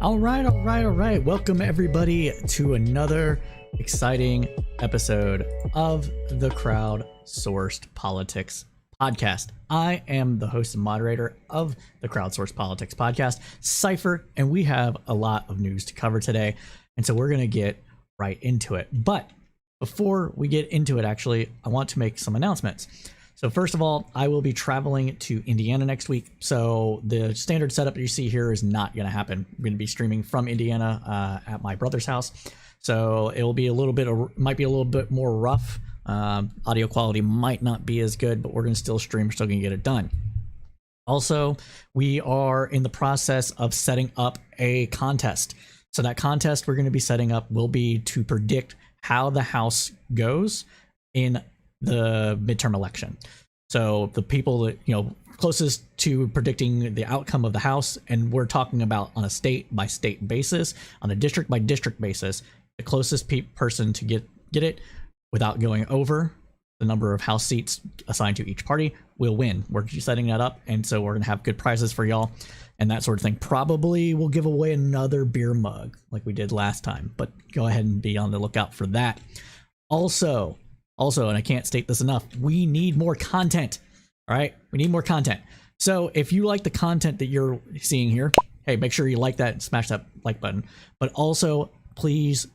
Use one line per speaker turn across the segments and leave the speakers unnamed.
All right. Welcome everybody to another exciting episode of the Crowdsourced Politics Podcast. I am the host and moderator of the Crowdsourced Politics Podcast, Cypher, and we have a lot of news to cover today. And so we're going to get right into it. But before we get into it, actually, I want to make some announcements. So first of all, I will be traveling to Indiana next week. So the standard setup that you see here is not going to happen. I'm going to be streaming from Indiana at my brother's house. So it will be might be a little bit more rough. Audio quality might not be as good, but we're going to still stream. We're still going to get it done. Also, we are in the process of setting up a contest. So that contest we're going to be setting up will be to predict how the House goes in the midterm election. So the people that, closest to predicting the outcome of the House, and we're talking about on a state by state basis, on a district by district basis, the closest person to get it without going over the number of House seats assigned to each party will win. We're setting that up, and so we're gonna have good prizes for y'all and that sort of thing. Probably we'll give away another beer mug like we did last time, but go ahead and be on the lookout for that. Also, and I can't state this enough, we need more content. All right, we need more content. So if you like the content that you're seeing here, hey, make sure you like that and smash that like button. But also, please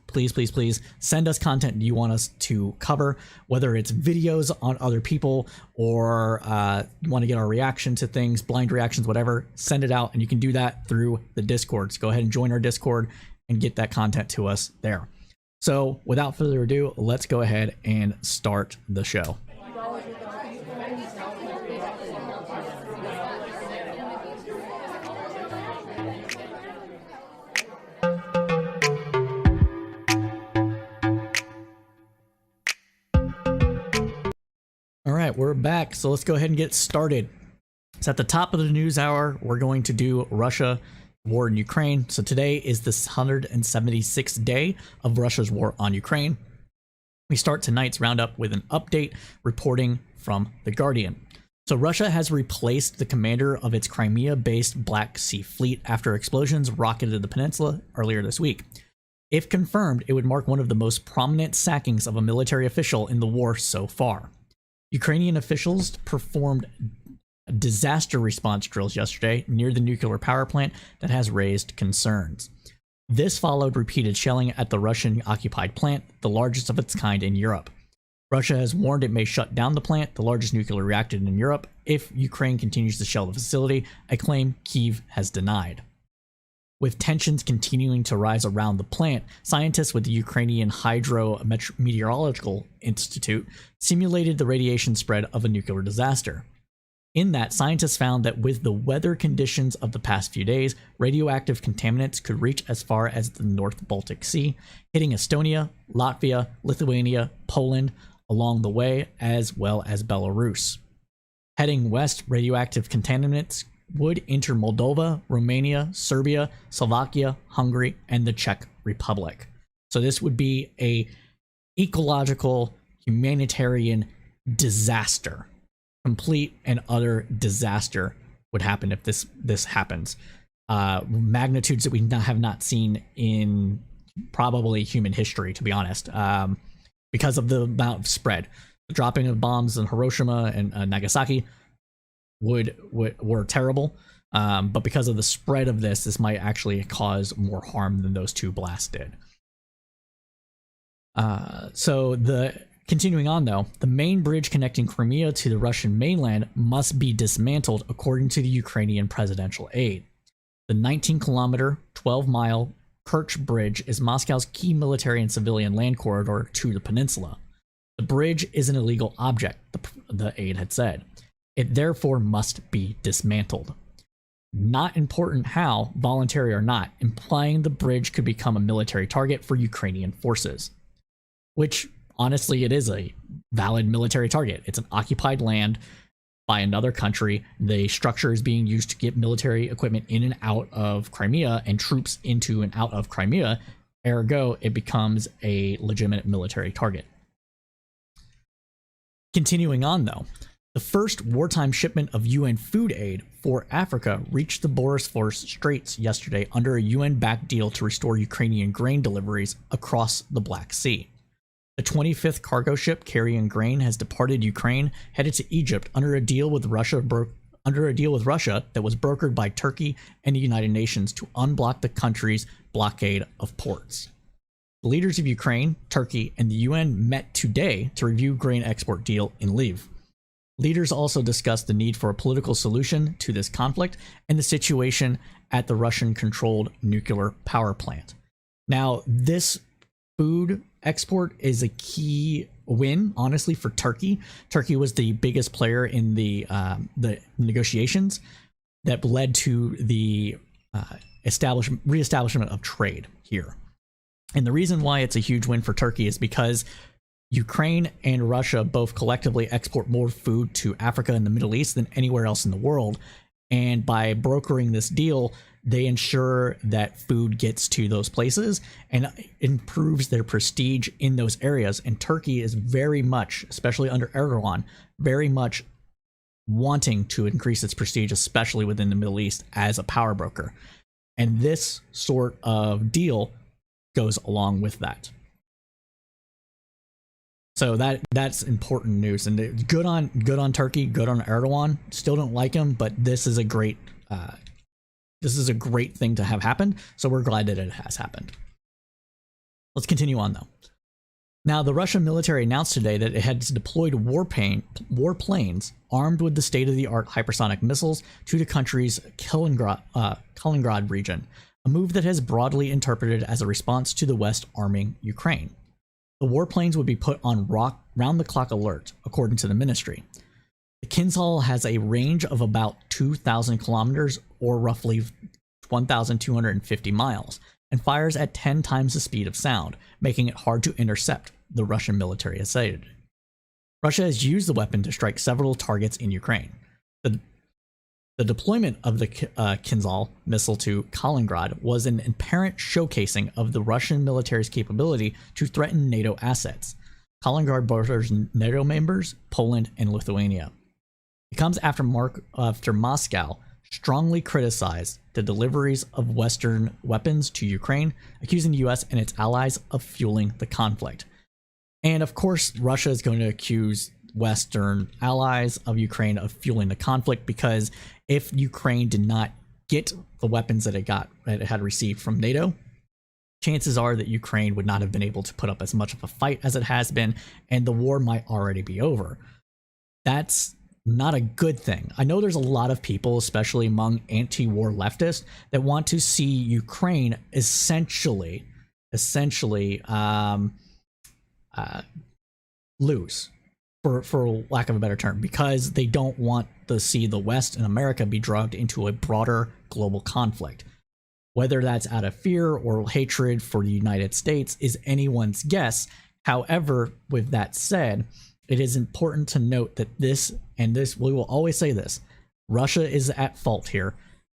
send us content you want us to cover, whether it's videos on other people or you want to get our reaction to things, blind reactions, whatever. Send it out, and you can do that through the Discord. So go ahead and join our Discord and get that content to us there. So without further ado, let's go ahead and start the show. All right, we're back. So let's go ahead and get started. So at the top of the news hour, we're going to do Russia war in Ukraine. So today is the 176th day of Russia's war on Ukraine. We start tonight's roundup with an update reporting from The Guardian. So Russia has replaced the commander of its Crimea-based Black Sea Fleet after explosions rocketed the peninsula earlier this week. If confirmed, it would mark one of the most prominent sackings of a military official in the war so far. Ukrainian officials performed disaster response drills yesterday near the nuclear power plant that has raised concerns. This followed repeated shelling at the Russian-occupied plant, the largest of its kind in Europe. Russia has warned it may shut down the plant, the largest nuclear reactor in Europe, if Ukraine continues to shell the facility, a claim Kyiv has denied. With tensions continuing to rise around the plant, scientists with the Ukrainian Hydrometeorological Institute simulated the radiation spread of a nuclear disaster. In that, scientists found that with the weather conditions of the past few days, radioactive contaminants could reach as far as the North Baltic Sea, hitting Estonia, Latvia, Lithuania, Poland along the way, as well as Belarus. Heading west, radioactive contaminants would enter Moldova, Romania, Serbia, Slovakia, Hungary, and the Czech Republic. So this would be a ecological, humanitarian disaster. Complete and utter disaster would happen if this happens. Magnitudes that we have not seen in probably human history, to be honest, because of the amount of spread. The dropping of bombs in Hiroshima and Nagasaki were terrible, but because of the spread of this might actually cause more harm than those two blasts did. Continuing on, though, the main bridge connecting Crimea to the Russian mainland must be dismantled, according to the Ukrainian presidential aide. The 19-kilometer, 12-mile Kerch Bridge is Moscow's key military and civilian land corridor to the peninsula. The bridge is an illegal object, the aide had said. It therefore must be dismantled. Not important how, voluntary or not, implying the bridge could become a military target for Ukrainian forces. Which, honestly, it is a valid military target. It's an occupied land by another country. The structure is being used to get military equipment in and out of Crimea and troops into and out of Crimea. Ergo, it becomes a legitimate military target. Continuing on, though, the first wartime shipment of UN food aid for Africa reached the Bosphorus Straits yesterday under a UN-backed deal to restore Ukrainian grain deliveries across the Black Sea. The 25th cargo ship carrying grain has departed Ukraine, headed to Egypt under a deal with Russia that was brokered by Turkey and the United Nations to unblock the country's blockade of ports. The leaders of Ukraine, Turkey, and the UN met today to review grain export deal in Lviv. Leaders also discussed the need for a political solution to this conflict and the situation at the Russian-controlled nuclear power plant. Now, this food export is a key win, honestly, for Turkey. Turkey was the biggest player in the negotiations that led to the reestablishment of trade here. And the reason why it's a huge win for Turkey is because Ukraine and Russia both collectively export more food to Africa and the Middle East than anywhere else in the world. And by brokering this deal, they ensure that food gets to those places and improves their prestige in those areas. And Turkey is very much, especially under Erdogan, very much wanting to increase its prestige, especially within the Middle East, as a power broker. And this sort of deal goes along with that. So that's important news, and good on Turkey, good on Erdogan. Still don't like him, but this is a great thing to have happened. So we're glad that it has happened. Let's continue on though. Now, the Russian military announced today that it had deployed war planes armed with the state-of-the-art hypersonic missiles to the country's Kaliningrad region, a move that has broadly interpreted as a response to the West arming Ukraine. The warplanes would be put on round-the-clock alert, according to the ministry. The Kinzhal has a range of about 2,000 kilometers, or roughly 1,250 miles, and fires at 10 times the speed of sound, making it hard to intercept, the Russian military has stated. Russia has used the weapon to strike several targets in Ukraine. The deployment of the Kinzhal missile to Kaliningrad was an apparent showcasing of the Russian military's capability to threaten NATO assets. Kaliningrad borders NATO members, Poland, and Lithuania. It comes after Moscow strongly criticized the deliveries of Western weapons to Ukraine, accusing the US and its allies of fueling the conflict. And of course, Russia is going to accuse Western allies of Ukraine of fueling the conflict, because if Ukraine did not get the weapons that it had received from NATO, chances are that Ukraine would not have been able to put up as much of a fight as it has been, and the war might already be over. That's not a good thing. I know there's a lot of people, especially among anti-war leftists, that want to see Ukraine essentially lose, for lack of a better term, because they don't want to see the West and America be dragged into a broader global conflict. Whether that's out of fear or hatred for the United States is anyone's guess. However, with that said, it is important to note that we will always say this, Russia is at fault here.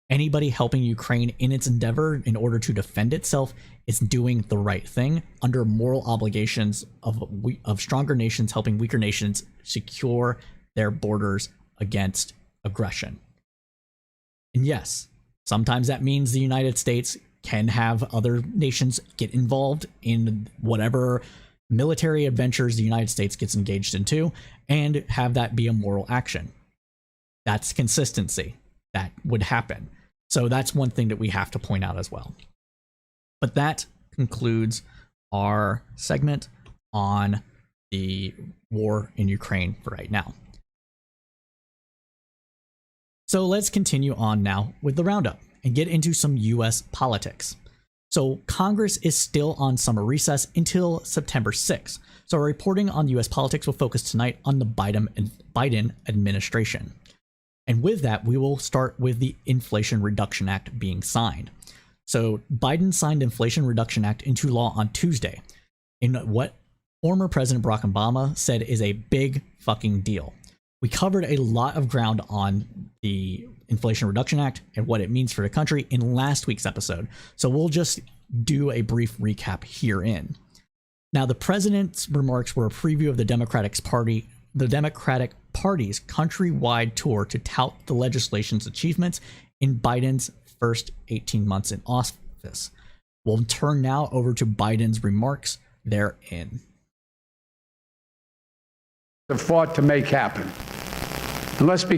Anybody helping Ukraine in its endeavor in order to defend itself is doing the right thing under moral obligations of stronger nations helping weaker nations secure their borders against aggression. And yes, sometimes that means the United States can have other nations get involved in whatever military adventures the United States gets engaged into, and have that be a moral action. That's consistency. That would happen. So that's one thing that we have to point out as well. But that concludes our segment on the war in Ukraine for right now. So let's continue on now with the roundup and get into some US politics. So Congress is still on summer recess until September 6th. So our reporting on US politics will focus tonight on the Biden administration. And with that, we will start with the Inflation Reduction Act being signed. So Biden signed Inflation Reduction Act into law on Tuesday, in what former President Barack Obama said is a big fucking deal. We covered a lot of ground on the Inflation Reduction Act and what it means for the country in last week's episode, so we'll just do a brief recap herein. Now, the president's remarks were a preview of the Democratic Party's countrywide tour to tout the legislation's achievements in Biden's first 18 months in office. We'll turn now over to Biden's remarks therein.
Have fought to make happen. And let's be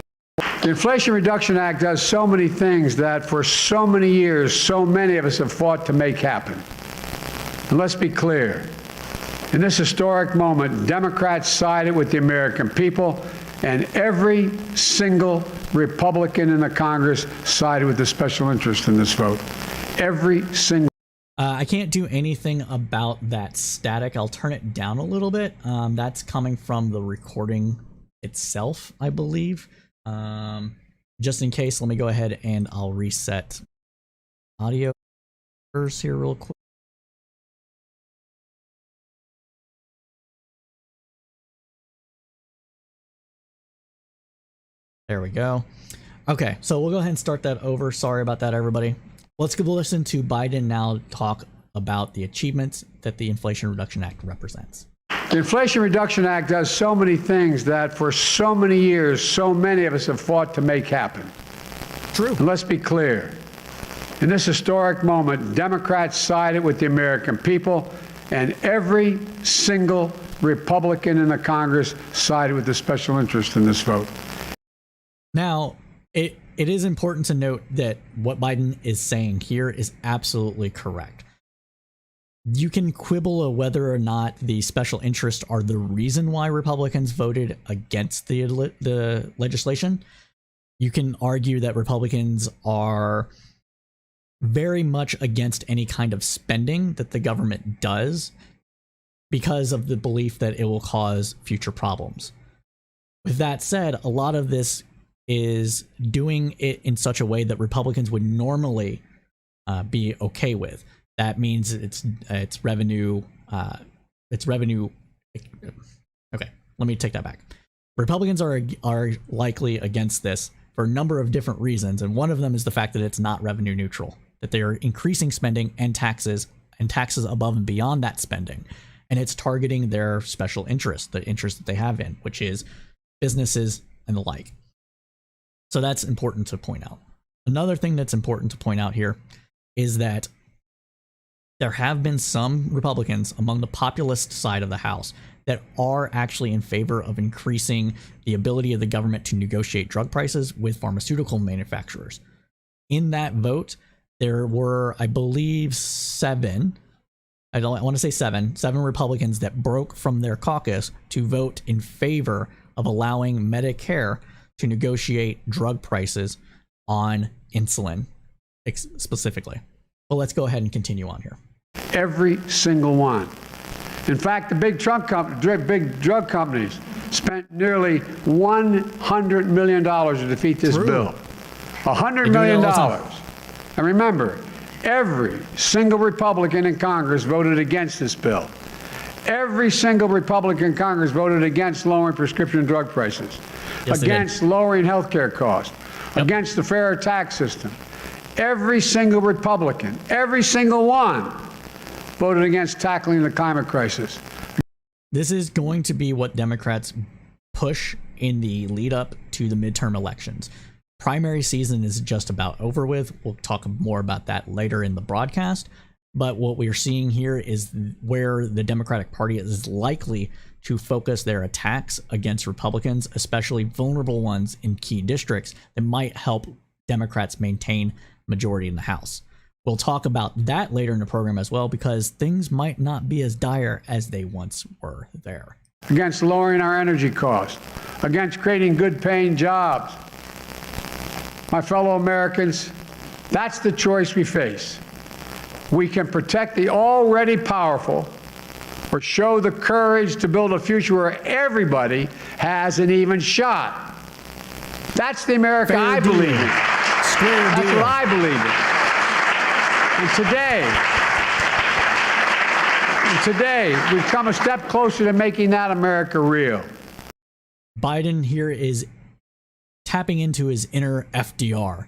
the Inflation Reduction Act does so many things that for so many years, so many of us have fought to make happen. And let's be clear. In this historic moment, Democrats sided with the American people, and every single Republican in the Congress sided with the special interest in this vote. Every single.
I can't do anything about that static. I'll turn it down a little bit. That's coming from the recording itself, I believe. Just in case, let me go ahead and I'll reset audio here real quick. There we go. Okay, so we'll go ahead and start that over. Sorry about that, everybody. Let's go listen to Biden now talk about the achievements that the Inflation Reduction Act represents.
The Inflation Reduction Act does so many things that for so many years, so many of us have fought to make happen.
True.
And let's be clear. In this historic moment, Democrats sided with the American people, and every single Republican in the Congress sided with the special interest in this vote.
Now, it is important to note that what Biden is saying here is absolutely correct. You can quibble on whether or not the special interests are the reason why Republicans voted against the legislation. You can argue that Republicans are very much against any kind of spending that the government does because of the belief that it will cause future problems. With that said, a lot of this is doing it in such a way that Republicans would normally be okay with. That means it's revenue. Okay, let me take that back. Republicans are likely against this for a number of different reasons, and one of them is the fact that it's not revenue neutral, that they are increasing spending and taxes above and beyond that spending, and it's targeting their special interest, the interest that they have in, which is businesses and the like. So that's important to point out. Another thing that's important to point out here is that there have been some Republicans among the populist side of the House that are actually in favor of increasing the ability of the government to negotiate drug prices with pharmaceutical manufacturers. In that vote, there were, I believe, seven Republicans that broke from their caucus to vote in favor of allowing Medicare to negotiate drug prices on insulin specifically. But let's go ahead and continue on here.
Every single one. In fact, the big drug companies spent nearly $100 million to defeat this bill. $100 million. And remember, every single Republican in Congress voted against this bill. Every single Republican in Congress voted against lowering prescription drug prices, against lowering health care costs, against the fairer tax system. Every single Republican, every single one, voted against tackling the climate crisis.
This is going to be what Democrats push in the lead up to the midterm elections. Primary season is just about over with. We'll talk more about that later in the broadcast. But what we're seeing here is where the Democratic Party is likely to focus their attacks against Republicans, especially vulnerable ones in key districts that might help Democrats maintain majority in the House. We'll talk about that later in the program as well, because things might not be as dire as they once were there.
Against lowering our energy costs, against creating good paying jobs. My fellow Americans, that's the choice we face. We can protect the already powerful or show the courage to build a future where everybody has an even shot. That's the America I believe in. That's what I believe in. And today, we've come a step closer to making that America real.
Biden here is tapping into his inner FDR.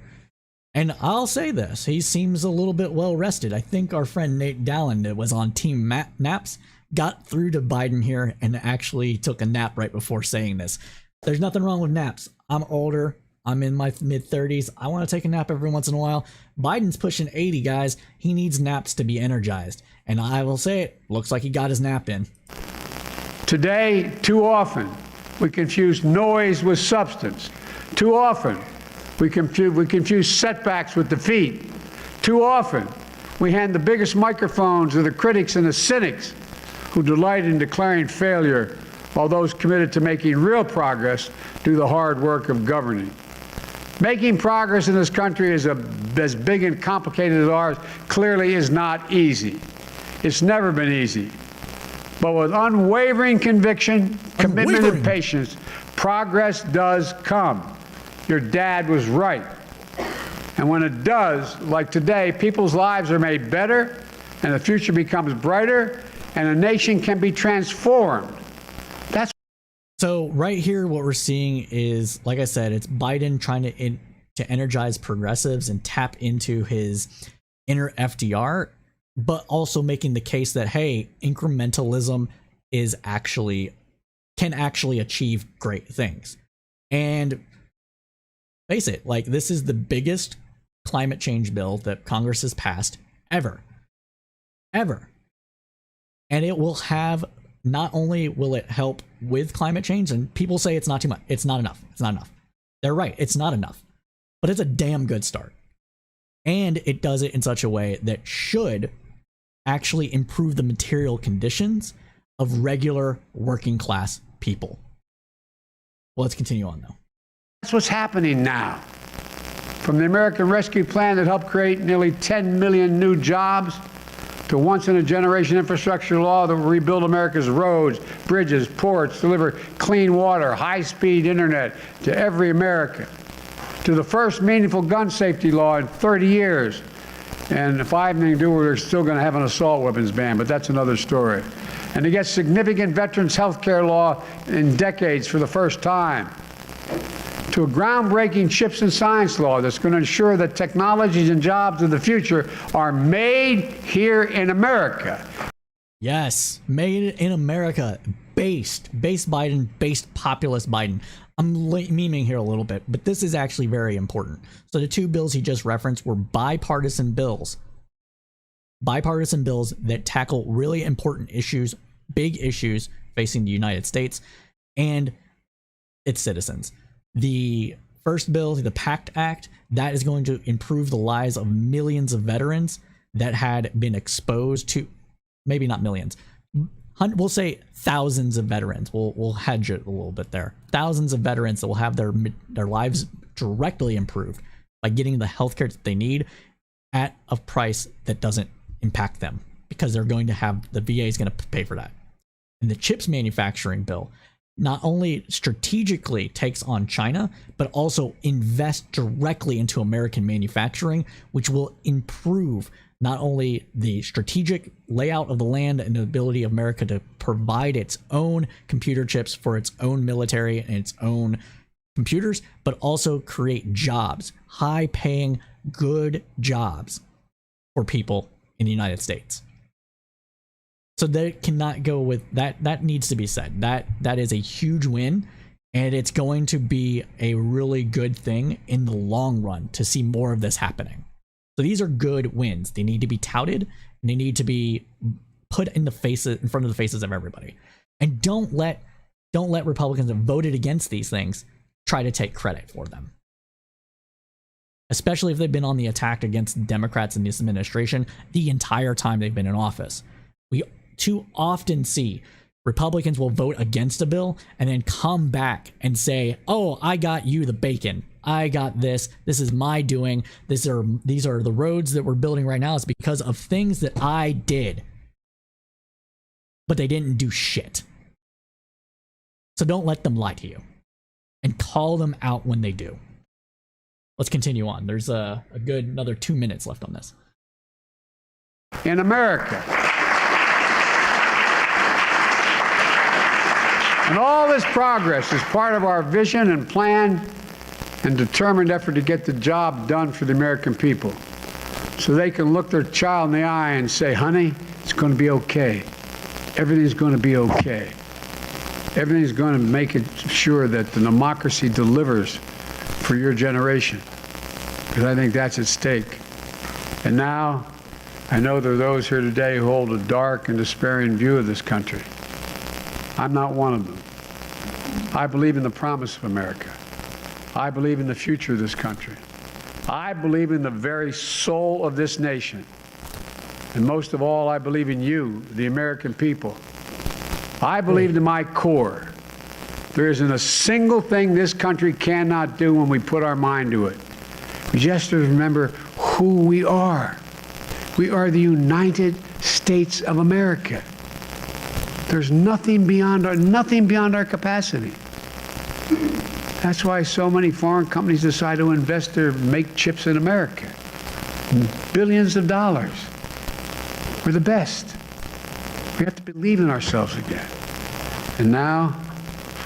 And I'll say this, he seems a little bit well rested. I think our friend Nate Dallin, that was on Team Naps, got through to Biden here and actually took a nap right before saying this. There's nothing wrong with naps. I'm older. I'm in my mid-30s. I want to take a nap every once in a while. Biden's pushing 80, guys. He needs naps to be energized. And I will say it, looks like he got his nap in.
Today, too often, we confuse noise with substance. Too often, we confuse setbacks with defeat. Too often, we hand the biggest microphones to the critics and the cynics who delight in declaring failure, while those committed to making real progress do the hard work of governing. Making progress in this country as big and complicated as ours clearly is not easy. It's never been easy. But with unwavering conviction, commitment, and patience, progress does come. Your dad was right. And when it does, like today, people's lives are made better, and the future becomes brighter, and a nation can be transformed.
So right here, what we're seeing is, like I said, it's Biden trying to energize progressives and tap into his inner FDR, but also making the case that, hey, incrementalism can actually achieve great things. And face it, like, this is the biggest climate change bill that Congress has passed ever. And it will have, not only will it help with climate change, and people say it's not too much, it's not enough. They're right, it's not enough. But it's a damn good start. And it does it in such a way that should actually improve the material conditions of regular working class people. Well, let's continue on though.
That's what's happening now. From the American Rescue Plan that helped create nearly 10 million new jobs, to once-in-a-generation infrastructure law that will rebuild America's roads, bridges, ports, deliver clean water, high-speed internet to every American, to the first meaningful gun safety law in 30 years. And if I have anything to do with it, we're still going to have an assault weapons ban, but that's another story. And to get significant veterans health care law in decades for the first time, to a groundbreaking chips and science law that's going to ensure that technologies and jobs of the future are made here in America.
Yes, made in America, based Biden, based populist Biden. I'm memeing here a little bit, but this is actually very important. So the two bills he just referenced were bipartisan bills that tackle really important issues, big issues facing the United States and its citizens. The first bill, the PACT Act, that is going to improve the lives of millions of veterans that had been exposed to, maybe not millions, we'll say thousands of veterans. We'll hedge it a little bit there. Thousands of veterans that will have their lives directly improved by getting the healthcare that they need at a price that doesn't impact them, because they're going to have, the VA is going to pay for that. And the chips manufacturing bill not only strategically takes on China, but also invests directly into American manufacturing, which will improve not only the strategic layout of the land and the ability of America to provide its own computer chips for its own military and its own computers, but also create jobs, high-paying, good jobs for people in the United States. So they cannot go with that. That needs to be said. That is a huge win, and it's going to be a really good thing in the long run to see more of this happening. So these are good wins. They need to be touted, and they need to be put in front of the faces of everybody. And don't let Republicans that voted against these things try to take credit for them, especially if they've been on the attack against Democrats in this administration the entire time they've been in office. We too often see Republicans will vote against a bill and then come back and say, oh, I got you the bacon. I got this. This is my doing. These are the roads that we're building right now. It's because of things that I did. But they didn't do shit. So don't let them lie to you. And call them out when they do. Let's continue on. There's a good another 2 minutes left on this.
In America. And all this progress is part of our vision and plan and determined effort to get the job done for the American people, so they can look their child in the eye and say, honey, it's going to be okay. Everything's going to be okay. Everything's going to make it sure that the democracy delivers for your generation, because I think that's at stake. And now, I know there are those here today who hold a dark and despairing view of this country. I'm not one of them. I believe in the promise of America. I believe in the future of this country. I believe in the very soul of this nation. And most of all, I believe in you, the American people. I believe to my core, there isn't a single thing this country cannot do when we put our mind to it. We just have to remember who we are. We are the United States of America. There's nothing beyond our capacity. That's why so many foreign companies decide to invest or make chips in America. Billions of dollars. We're the best. We have to believe in ourselves again. And now,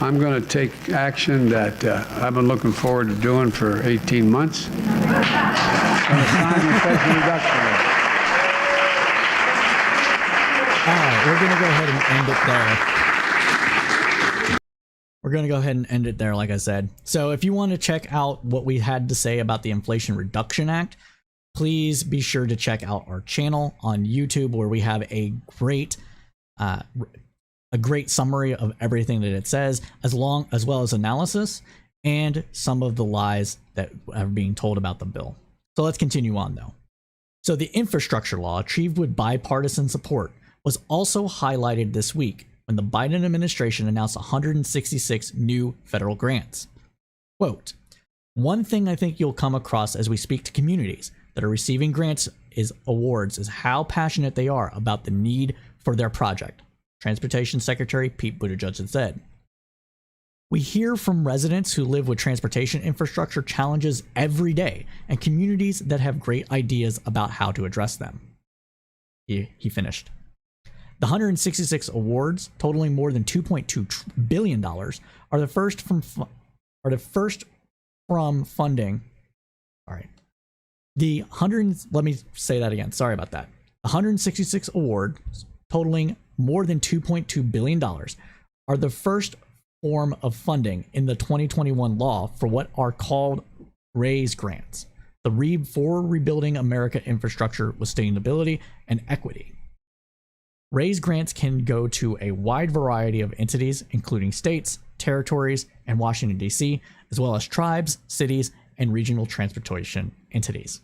I'm going to take action that I've been looking forward to doing for 18 months. I'm going to sign the Inflation Reduction Act.
All right, we're going to go ahead and end it there. We're going to go ahead and end it there, like I said. So if you want to check out what we had to say about the Inflation Reduction Act, please be sure to check out our channel on YouTube, where we have a great summary of everything that it says, as well as analysis and some of the lies that are being told about the bill. So let's continue on, though. So the infrastructure law, achieved with bipartisan support, was also highlighted this week when the Biden administration announced 166 new federal grants. Quote, "One thing I think you'll come across as we speak to communities that are receiving grants awards is how passionate they are about the need for their project," Transportation Secretary Pete Buttigieg had said. "We hear from residents who live with transportation infrastructure challenges every day and communities that have great ideas about how to address them." He finished. The 166 awards, totaling more than $2.2 billion, are the first from funding. All right. Let me say that again. Sorry about that. 166 awards, totaling more than $2.2 billion, are the first form of funding in the 2021 law for what are called RAISE grants, for rebuilding America infrastructure with sustainability and equity. RAISE grants can go to a wide variety of entities, including states, territories, and Washington, D.C., as well as tribes, cities, and regional transportation entities.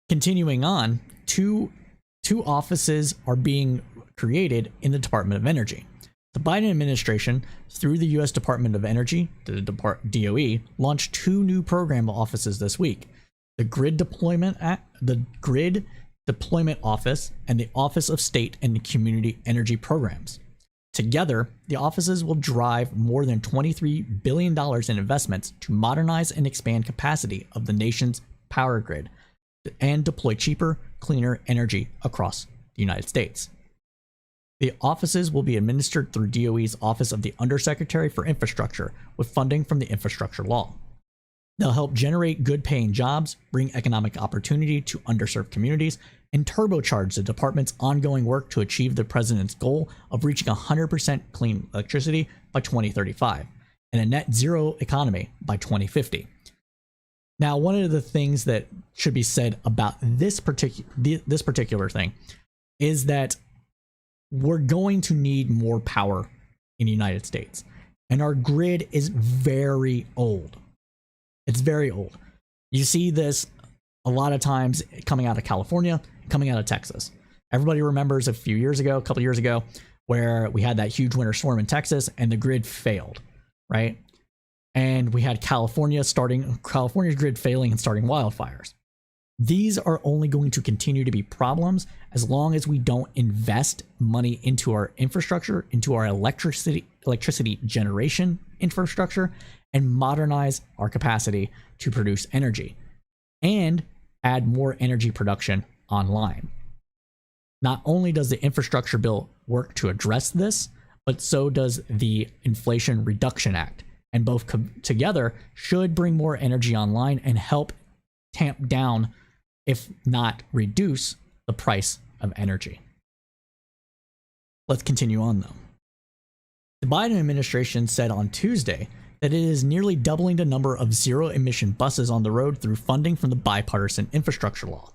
Continuing on, two offices are being created in the Department of Energy. The Biden administration, through the U.S. Department of Energy, the DOE, launched two new program offices this week: the Grid Deployment Office and the Office of State and Community Energy Programs. Together, the offices will drive more than $23 billion in investments to modernize and expand capacity of the nation's power grid and deploy cheaper, cleaner energy across the United States. The offices will be administered through DOE's Office of the Undersecretary for Infrastructure, with funding from the infrastructure law. They'll help generate good-paying jobs, bring economic opportunity to underserved communities, and turbocharge the department's ongoing work to achieve the president's goal of reaching 100% clean electricity by 2035 and a net zero economy by 2050. Now, one of the things that should be said about this particular thing is that we're going to need more power in the United States, and our grid is very old. It's very old. You see this a lot of times coming out of California, coming out of Texas. Everybody remembers a couple years ago, where we had that huge winter storm in Texas and the grid failed, right? And we had California's grid failing and starting wildfires. These are only going to continue to be problems as long as we don't invest money into our infrastructure, into our electricity generation infrastructure, and modernize our capacity to produce energy and add more energy production online. Not only does the infrastructure bill work to address this, but so does the Inflation Reduction Act, and both together should bring more energy online and help tamp down, if not reduce, the price of energy. Let's continue on, though. The Biden administration said on Tuesday that it is nearly doubling the number of zero-emission buses on the road through funding from the bipartisan infrastructure law.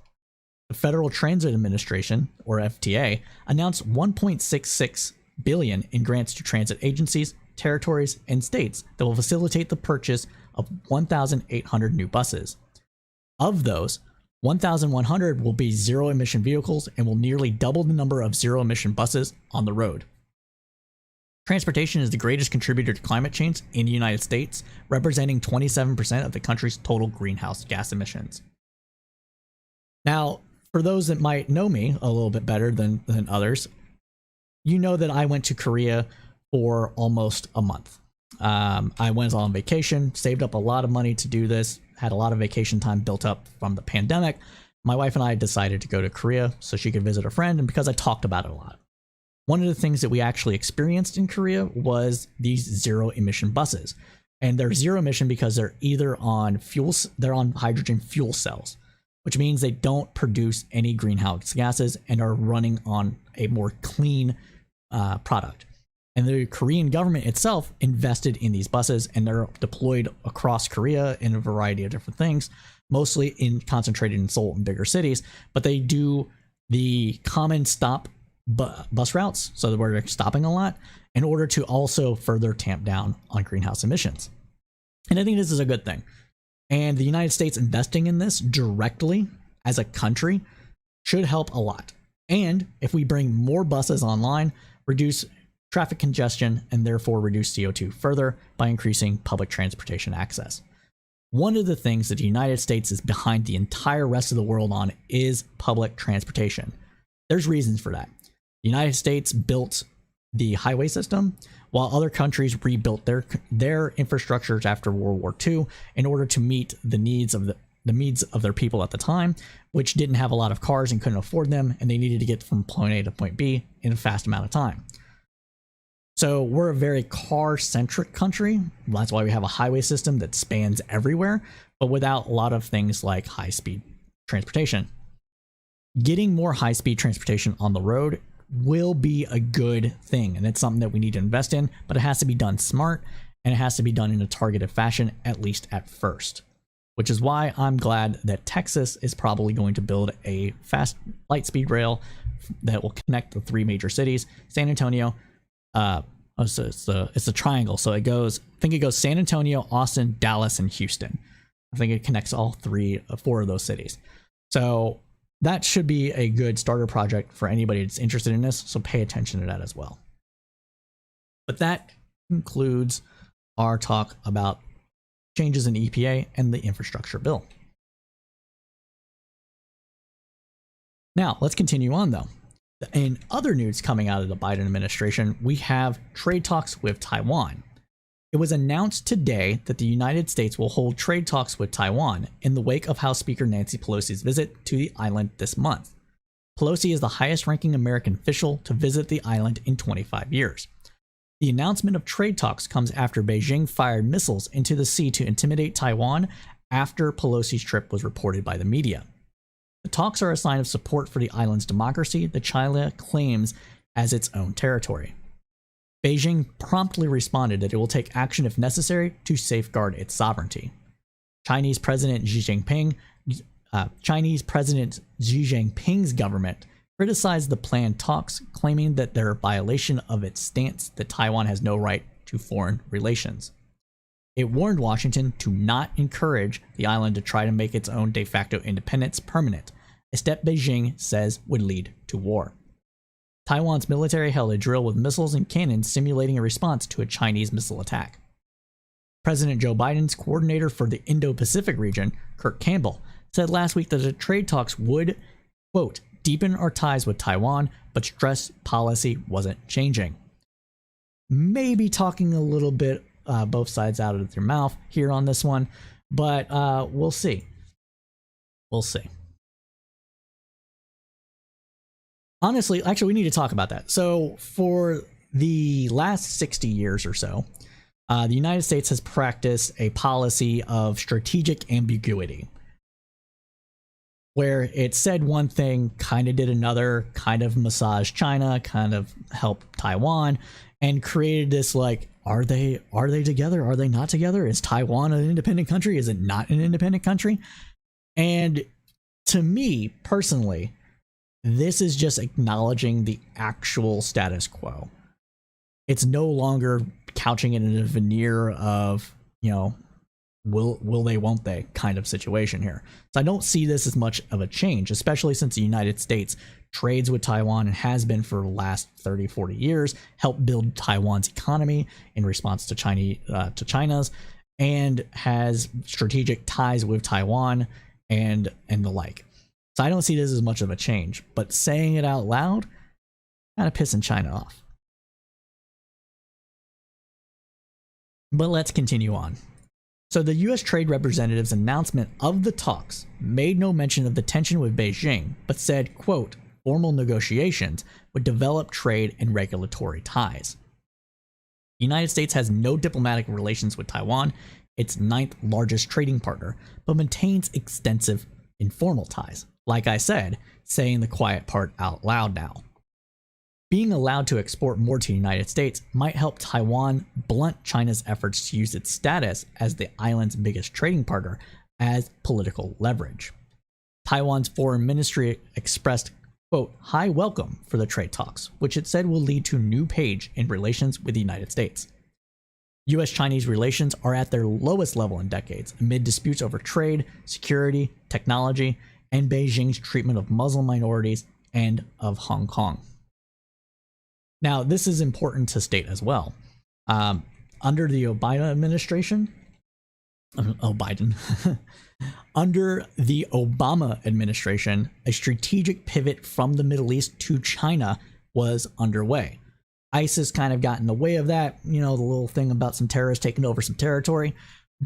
The Federal Transit Administration, or FTA, announced $1.66 billion in grants to transit agencies, territories, and states that will facilitate the purchase of 1,800 new buses. Of those, 1,100 will be zero-emission vehicles and will nearly double the number of zero-emission buses on the road. Transportation is the greatest contributor to climate change in the United States, representing 27% of the country's total greenhouse gas emissions. Now, for those that might know me a little bit better than others, you know that I went to Korea for almost a month. I went on vacation, saved up a lot of money to do this, had a lot of vacation time built up from the pandemic. My wife and I decided to go to Korea so she could visit a friend, and because I talked about it a lot. One of the things that we actually experienced in Korea was these zero emission buses. And they're zero emission because they're either on they're on hydrogen fuel cells, which means they don't produce any greenhouse gases and are running on a more clean product. And the Korean government itself invested in these buses, and they're deployed across Korea in a variety of different things, mostly concentrated in Seoul and bigger cities, but they do the common stop bus routes, so that we're stopping a lot, in order to also further tamp down on greenhouse emissions. And I think this is a good thing. And the United States investing in this directly as a country should help a lot. And if we bring more buses online, reduce traffic congestion, and therefore reduce CO2 further by increasing public transportation access. One of the things that the United States is behind the entire rest of the world on is public transportation. There's reasons for that. The United States built the highway system, while other countries rebuilt their infrastructures after World War II in order to meet the needs of their people at the time, which didn't have a lot of cars and couldn't afford them, and they needed to get from point A to point B in a fast amount of time. So we're a very car-centric country. That's why we have a highway system that spans everywhere, but without a lot of things like high-speed transportation. Getting more high-speed transportation on the road will be a good thing, and it's something that we need to invest in, but it has to be done smart, and it has to be done in a targeted fashion, at least at first. Which is why I'm glad that Texas is probably going to build a fast light speed rail that will connect the three major cities: San Antonio, it's a triangle, so I think it goes San Antonio, Austin, Dallas, and Houston. I think it connects all four of those cities. So that should be a good starter project for anybody that's interested in this, so pay attention to that as well. But that concludes our talk about changes in EPA and the infrastructure bill. Now, let's continue on though. In other news coming out of the Biden administration, we have trade talks with Taiwan. It was announced today that the United States will hold trade talks with Taiwan in the wake of House Speaker Nancy Pelosi's visit to the island this month. Pelosi is the highest-ranking American official to visit the island in 25 years. The announcement of trade talks comes after Beijing fired missiles into the sea to intimidate Taiwan after Pelosi's trip was reported by the media. The talks are a sign of support for the island's democracy that China claims as its own territory. Beijing promptly responded that it will take action if necessary to safeguard its sovereignty. Chinese President Xi Jinping's government criticized the planned talks, claiming that they're a violation of its stance that Taiwan has no right to foreign relations. It warned Washington to not encourage the island to try to make its own de facto independence permanent, a step Beijing says would lead to war. Taiwan's military held a drill with missiles and cannons simulating a response to a Chinese missile attack. President Joe Biden's coordinator for the Indo-Pacific region, Kirk Campbell, said last week that the trade talks would, quote, deepen our ties with Taiwan, but stressed policy wasn't changing. Maybe talking a little bit both sides out of their mouth here on this one, but we'll see. We'll see. Honestly, actually, we need to talk about that. So for the last 60 years or so, the United States has practiced a policy of strategic ambiguity. where it said one thing, kind of did another, kind of massaged China, kind of helped Taiwan, and created this like, are they together? Are they not together? Is Taiwan an independent country? Is it not an independent country? And to me personally, this is just acknowledging the actual status quo. It's no longer couching it in a veneer of, will they, won't they kind of situation here. So I don't see this as much of a change, especially since the United States trades with Taiwan and has been for the last 30, 40 years, helped build Taiwan's economy in response to China's, and has strategic ties with Taiwan and the like. So I don't see this as much of a change, but saying it out loud, kind of pissing China off. But let's continue on. So the US Trade Representative's announcement of the talks made no mention of the tension with Beijing, but said, quote, formal negotiations would develop trade and regulatory ties. The United States has no diplomatic relations with Taiwan, its 9th largest trading partner, but maintains extensive informal ties. Like I said, saying the quiet part out loud now. Being allowed to export more to the United States might help Taiwan blunt China's efforts to use its status as the island's biggest trading partner as political leverage. Taiwan's foreign ministry expressed, quote, high welcome for the trade talks, which it said will lead to a new page in relations with the United States. US-Chinese relations are at their lowest level in decades, amid disputes over trade, security, technology, and Beijing's treatment of Muslim minorities and of Hong Kong. Now, this is important to state as well. Under the Obama administration, under the Obama administration, a strategic pivot from the Middle East to China was underway. ISIS kind of got in the way of that, the little thing about some terrorists taking over some territory.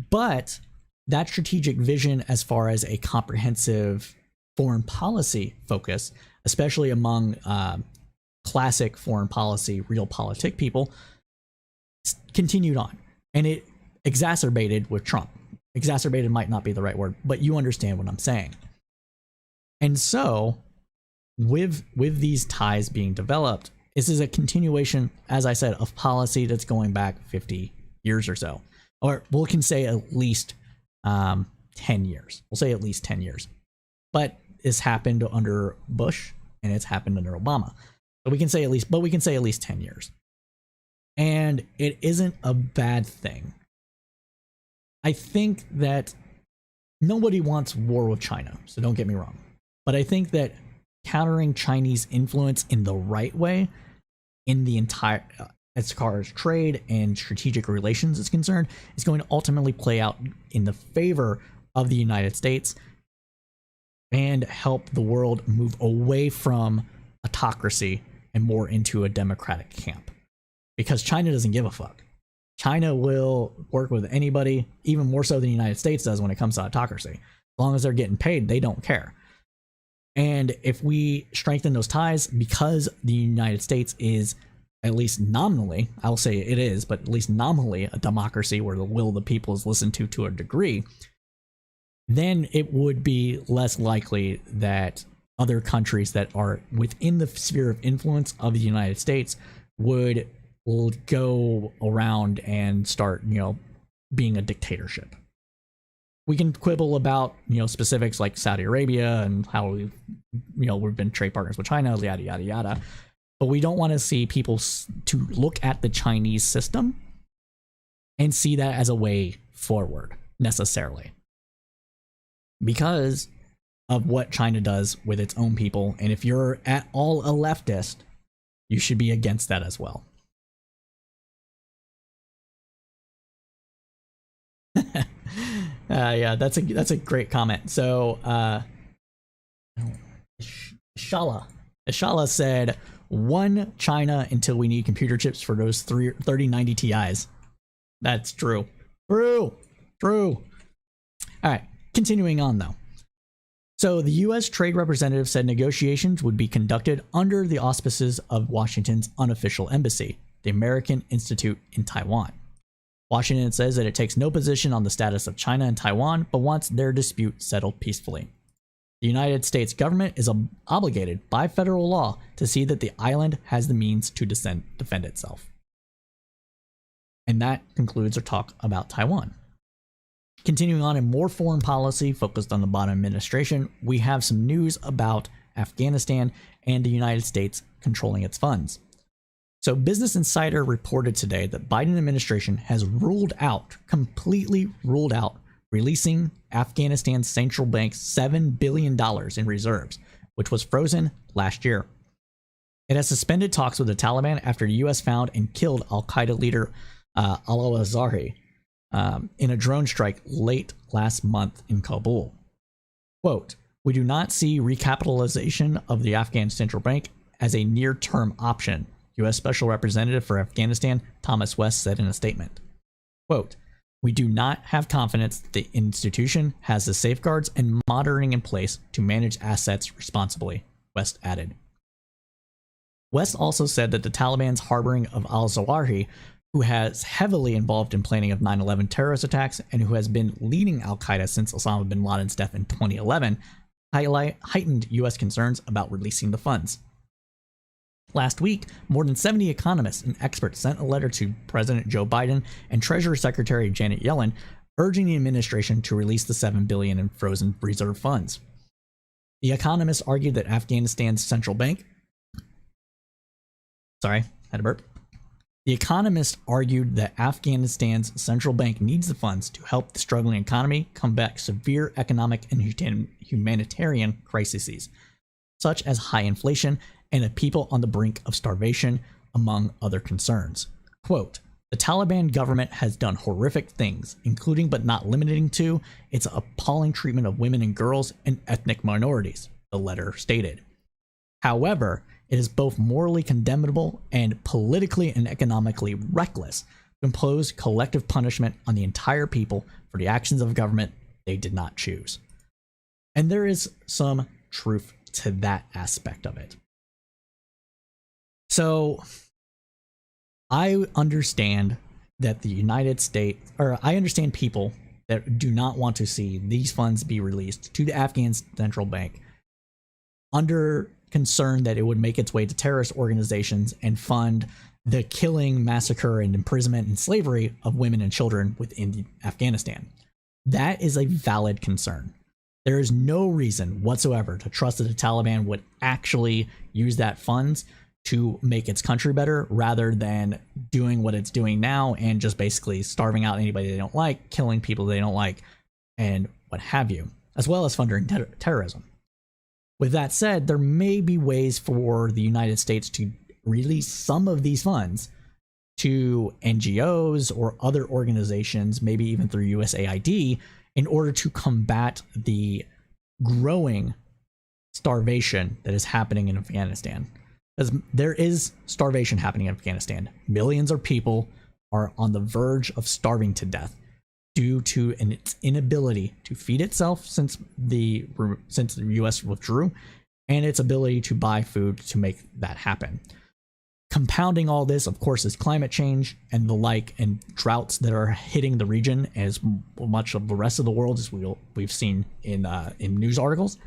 But that strategic vision as far as a comprehensive foreign policy focus, especially among classic foreign policy, realpolitik people, continued on. And it exacerbated with Trump. Exacerbated might not be the right word, but you understand what I'm saying. And so, with these ties being developed, this is a continuation, as I said, of policy that's going back 50 years or so. Or we can say at least 10 years. We'll say at least 10 years. But it's happened under Bush and it's happened under Obama. So we can say at least 10 years. And it isn't a bad thing. I think that nobody wants war with China, so don't get me wrong. But I think that countering Chinese influence in the right way, in the entire, as far as trade and strategic relations is concerned, is going to ultimately play out in the favor of the United States and help the world move away from autocracy and more into a democratic camp. Because China doesn't give a fuck. China will work with anybody, even more so than the United States does when it comes to autocracy. As long as they're getting paid, they don't care. And if we strengthen those ties, because the United States is, at least nominally, I'll say it is, but at least nominally a democracy where the will of the people is listened to a degree, then it would be less likely that other countries that are within the sphere of influence of the United States would go around and start, being a dictatorship. We can quibble about, specifics like Saudi Arabia and how we've been trade partners with China, yada, yada, yada. But we don't want to see people to look at the Chinese system and see that as a way forward necessarily, because of what China does with its own people. And if you're at all a leftist, you should be against that as well. Yeah, that's a great comment. So Shala said, "One China until we need computer chips for those 3090 Ti's." That's true. True. All right, continuing on though. So the U.S. Trade Representative said negotiations would be conducted under the auspices of Washington's unofficial embassy, the American Institute in Taiwan. Washington says that it takes no position on the status of China and Taiwan, but wants their dispute settled peacefully. The United States government is obligated by federal law to see that the island has the means to defend itself. And that concludes our talk about Taiwan. Continuing on in more foreign policy focused on the Biden administration, we have some news about Afghanistan and the United States controlling its funds. So Business Insider reported today that Biden administration has completely ruled out releasing Afghanistan's central bank's $7 billion in reserves, which was frozen last year. It has suspended talks with the Taliban after the U.S. found and killed al-Qaeda leader al-Zawahiri in a drone strike late last month in Kabul. Quote, "We do not see recapitalization of the Afghan central bank as a near-term option," U.S. Special Representative for Afghanistan Thomas West said in a statement. Quote, "We do not have confidence that the institution has the safeguards and monitoring in place to manage assets responsibly," West added. West also said that the Taliban's harboring of al-Zawahiri, who has heavily involved in planning of 9/11 terrorist attacks and who has been leading al-Qaeda since Osama bin Laden's death in 2011, heightened U.S. concerns about releasing the funds. Last week, more than 70 economists and experts sent a letter to President Joe Biden and Treasury Secretary Janet Yellen urging the administration to release the $7 billion in frozen reserve funds. The economists argued that Afghanistan's central bank The economists argued that Afghanistan's central bank needs the funds to help the struggling economy combat severe economic and humanitarian crises, such as high inflation and a people on the brink of starvation, among other concerns. Quote, "The Taliban government has done horrific things, including but not limiting to its appalling treatment of women and girls and ethnic minorities," the letter stated. However, it is both morally condemnable and politically and economically reckless to impose collective punishment on the entire people for the actions of a government they did not choose. And there is some truth to that aspect of it. So I understand that the United States, or I understand people that do not want to see these funds be released to the Afghan central bank under concern that it would make its way to terrorist organizations and fund the killing, massacre, and imprisonment and slavery of women and children within Afghanistan. That is a valid concern. There is no reason whatsoever to trust that the Taliban would actually use that funds to make its country better rather than doing what it's doing now and just basically starving out anybody they don't like, killing people they don't like, and what have you, as well as funding terrorism. With that said, there may be ways for the United States to release some of these funds to NGOs or other organizations, maybe even through USAID, in order to combat the growing starvation that is happening in Afghanistan. Because there is starvation happening in Afghanistan. Millions of people are on the verge of starving to death due to its inability to feed itself since the U.S. withdrew, and its ability to buy food to make that happen. Compounding all this, of course, is climate change and the like, and droughts that are hitting the region as much of the rest of the world as we've seen in news articles.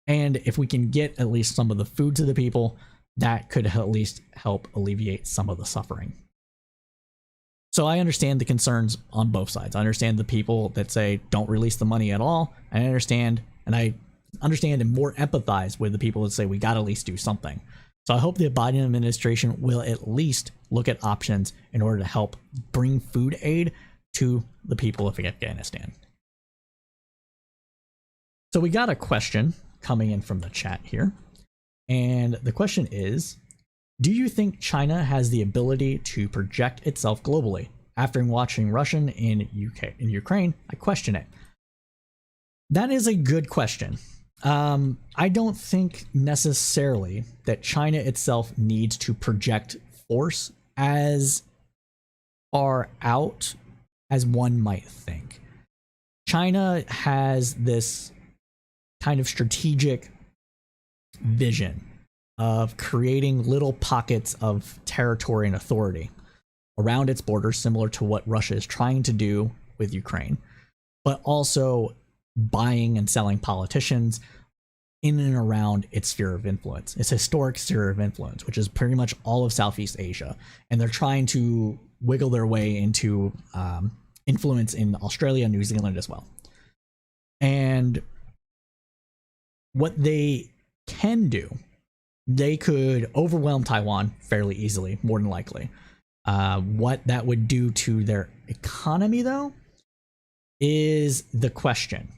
And if we can get at least some of the food to the people, that could at least help alleviate some of the suffering. So I understand the concerns on both sides. I understand the people that say don't release the money at all. I understand and more empathize with the people that say we got to at least do something. So I hope the Biden administration will at least look at options in order to help bring food aid to the people of Afghanistan. So we got a question coming in from the chat here. And the question is, do you think China has the ability to project itself globally? After watching Russian in Ukraine, I question it. That is a good question. I don't think necessarily that China itself needs to project force as far out as one might think. China has this kind of strategic vision of creating little pockets of territory and authority around its borders, similar to what Russia is trying to do with Ukraine, but also buying and selling politicians in and around its sphere of influence, its historic sphere of influence, which is pretty much all of Southeast Asia. And they're trying to wiggle their way into influence in Australia and New Zealand as well. And what they can do, they could overwhelm Taiwan fairly easily, more than likely. What that would do to their economy, though, is the question.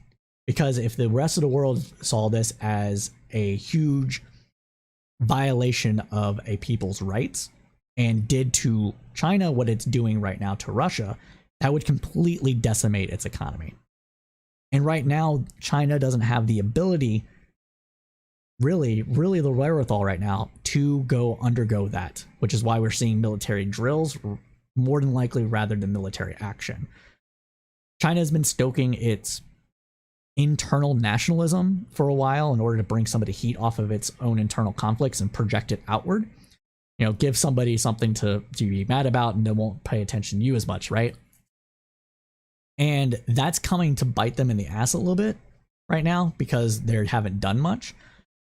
Because if the rest of the world saw this as a huge violation of a people's rights and did to China what it's doing right now to Russia, that would completely decimate its economy. And right now, China doesn't have the ability, really the wherewithal right now, to undergo that, which is why we're seeing military drills more than likely rather than military action. China has been stoking its internal nationalism for a while in order to bring some of the heat off of its own internal conflicts and project it outward. You know, give somebody something to be mad about and they won't pay attention to you as much, right? And that's coming to bite them in the ass a little bit right now because they haven't done much.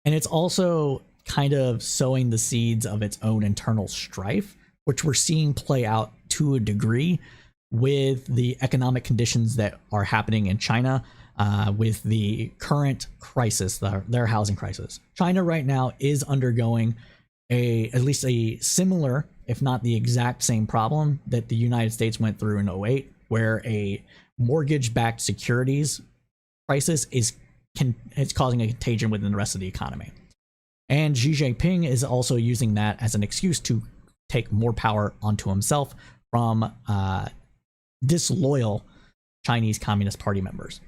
And it's also kind of sowing the seeds of its own internal strife, which we're seeing play out to a degree with the economic conditions that are happening in China. With the current crisis, their housing crisis. China right now is undergoing at least a similar, if not the exact same problem that the United States went through in 2008, where a mortgage-backed securities crisis is causing a contagion within the rest of the economy. And Xi Jinping is also using that as an excuse to take more power onto himself from disloyal Chinese Communist Party members.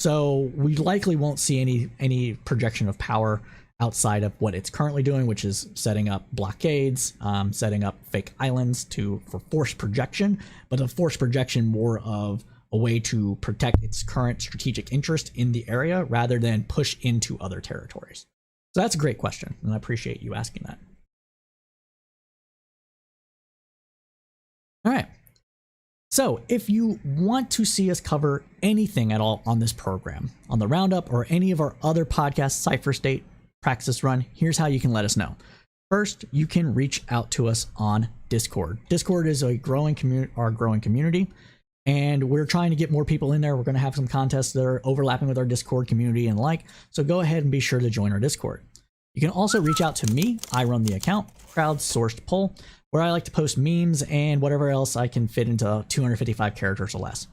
So we likely won't see any projection of power outside of what it's currently doing, which is setting up blockades, setting up fake islands for forced projection, but a forced projection more of a way to protect its current strategic interest in the area rather than push into other territories. So that's a great question, and I appreciate you asking that. All right. So if you want to see us cover anything at all on this program, on the Roundup or any of our other podcasts, Cipher State, Praxis Run, here's how you can let us know. First, you can reach out to us on Discord. Discord is our growing community, and we're trying to get more people in there. We're going to have some contests that are overlapping with our Discord community and so go ahead and be sure to join our Discord. You can also reach out to me. I run the account, Crowdsourced Poll, where I like to post memes and whatever else I can fit into 255 characters or less.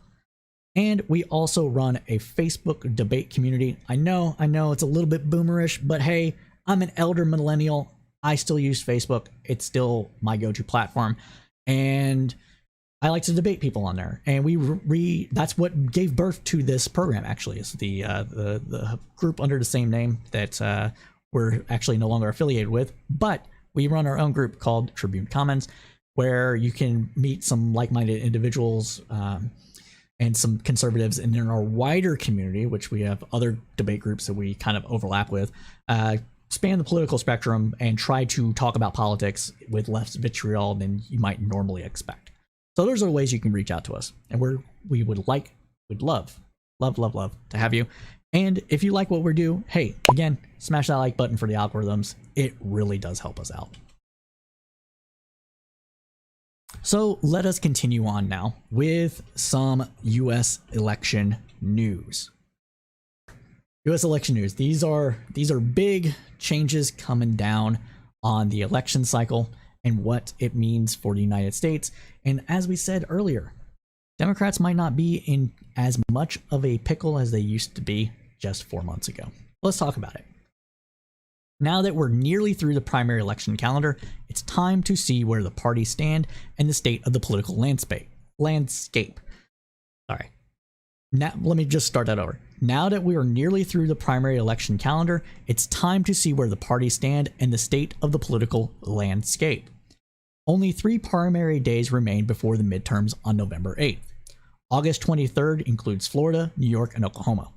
And we also run a Facebook debate community. I know it's a little bit boomerish, but hey, I'm an elder millennial. I still use Facebook. It's still my go-to platform. And I like to debate people on there. And that's what gave birth to this program, actually, is the group under the same name that we're actually no longer affiliated with. But we run our own group called Tribune Commons, where you can meet some like-minded individuals and some conservatives. And in our wider community, which we have other debate groups that we kind of overlap with, span the political spectrum and try to talk about politics with less vitriol than you might normally expect. So those are the ways you can reach out to us. And we'd love to have you. And if you like what we do, hey, again, smash that like button for the algorithms. It really does help us out. So let us continue on now with some U.S. election news. U.S. election news. These are big changes coming down on the election cycle and what it means for the United States. And as we said earlier, Democrats might not be in as much of a pickle as they used to be just 4 months ago. Let's talk about it. Now that we're nearly through the primary election calendar, it's time to see where the parties stand and the state of the political landscape. Sorry. Now, let me just start that over. Now that we are nearly through the primary election calendar, it's time to see where the parties stand and the state of the political landscape. Only 3 primary days remain before the midterms on November 8th. August 23rd includes Florida, New York, and Oklahoma.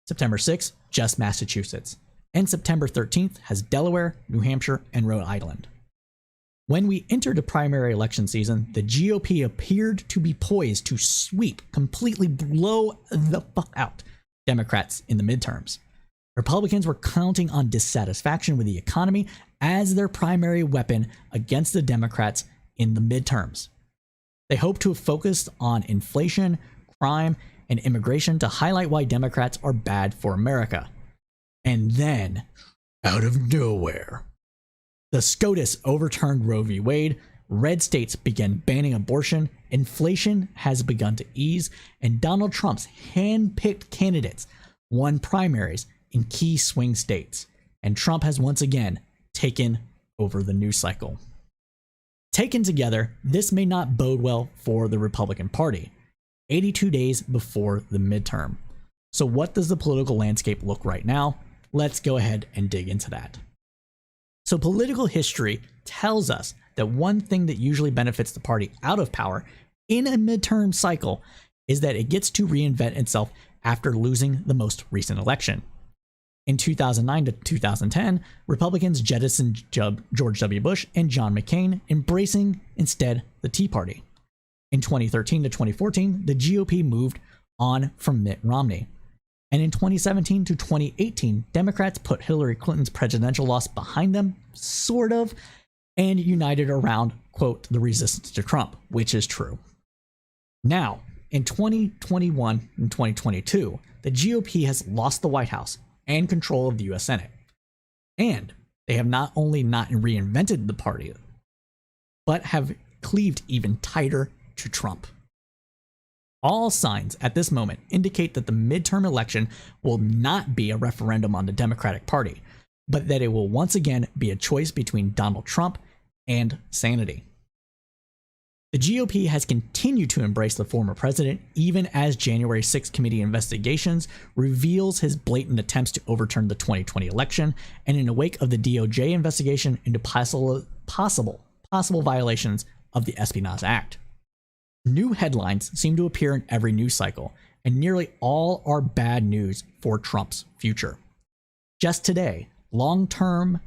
September 6th, just Massachusetts. And September 13th has Delaware, New Hampshire, and Rhode Island. When we entered the primary election season, the GOP appeared to be poised to completely blow the fuck out Democrats in the midterms. Republicans were counting on dissatisfaction with the economy as their primary weapon against the Democrats in the midterms. They hoped to have focused on inflation, crime, and immigration to highlight why Democrats are bad for America. And then, out of nowhere, the SCOTUS overturned Roe v. Wade, red states began banning abortion, inflation has begun to ease, and Donald Trump's hand-picked candidates won primaries in key swing states. And Trump has once again taken over the news cycle. Taken together, this may not bode well for the Republican Party, 82 days before the midterm. So what does the political landscape look right now? Let's go ahead and dig into that. So political history tells us that one thing that usually benefits the party out of power in a midterm cycle is that it gets to reinvent itself after losing the most recent election. In 2009 to 2010, Republicans jettisoned George W. Bush and John McCain, embracing instead the Tea Party. In 2013 to 2014, the GOP moved on from Mitt Romney. And in 2017 to 2018, Democrats put Hillary Clinton's presidential loss behind them, sort of, and united around, quote, the resistance to Trump, which is true. Now, in 2021 and 2022, the GOP has lost the White House and control of the US Senate. And they have not only not reinvented the party, but have cleaved even tighter to Trump. All signs at this moment indicate that the midterm election will not be a referendum on the Democratic Party, but that it will once again be a choice between Donald Trump and sanity. The GOP has continued to embrace the former president even as January 6th committee investigations reveals his blatant attempts to overturn the 2020 election, and in the wake of the DOJ investigation into possible violations of the Espionage Act. New headlines seem to appear in every news cycle, and nearly all are bad news for Trump's future. Just today, long-time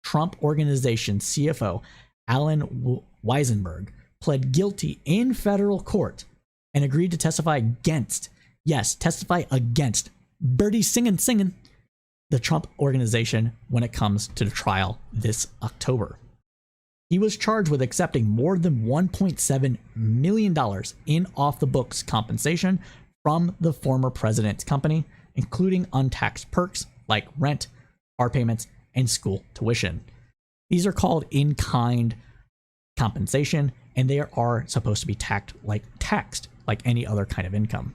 Trump Organization CFO Alan Weisenberg pled guilty in federal court and agreed to testify against Birdie singing the Trump Organization when it comes to the trial this October. He was charged with accepting more than $1.7 million in off-the-books compensation from the former president's company, including untaxed perks like rent, car payments, and school tuition. These are called in-kind compensation, and they are supposed to be taxed like any other kind of income.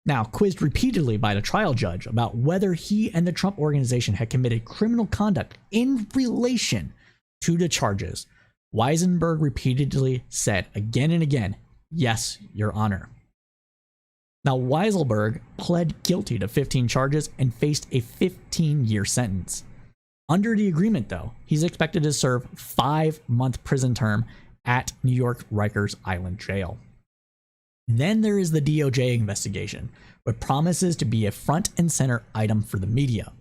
Now, quizzed repeatedly by the trial judge about whether he and the Trump Organization had committed criminal conduct in relation to the charges, Weisenberg repeatedly said again and again, "Yes, Your Honor." Now, Weiselberg pled guilty to 15 charges and faced a 15-year sentence. Under the agreement, though, he's expected to serve a 5-month prison term at New York Rikers Island Jail. Then there is the DOJ investigation, which promises to be a front and center item for the media.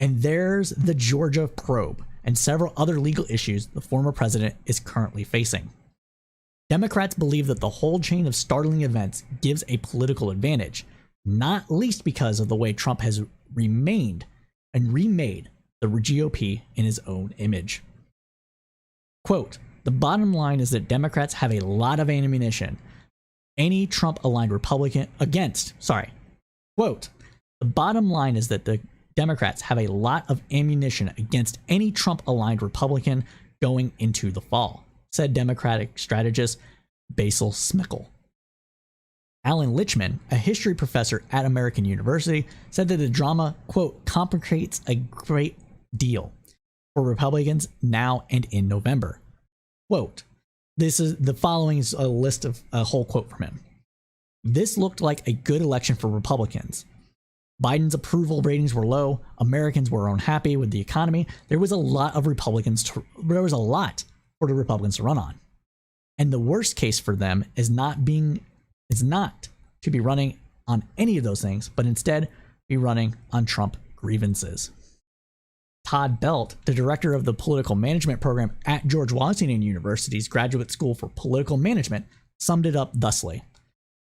And there's the Georgia probe and several other legal issues the former president is currently facing. Democrats believe that the whole chain of startling events gives a political advantage, not least because of the way Trump has remade the GOP in his own image. Quote, "The bottom line is that Democrats have a lot of ammunition any Trump-aligned Republican against, quote, "The bottom line is that the Democrats have a lot of ammunition against any Trump-aligned Republican going into the fall," said Democratic strategist Basil Smikle. Alan Lichtman, a history professor at American University, said that the drama, quote, "complicates a great deal for Republicans now and in November." Quote, the following is a whole quote from him. "This looked like a good election for Republicans. Biden's approval ratings were low. Americans were unhappy with the economy. There was a lot for the Republicans to run on. And the worst case for them is not to be running on any of those things, but instead be running on Trump grievances." Todd Belt, the director of the political management program at George Washington University's Graduate School for Political Management, summed it up thusly.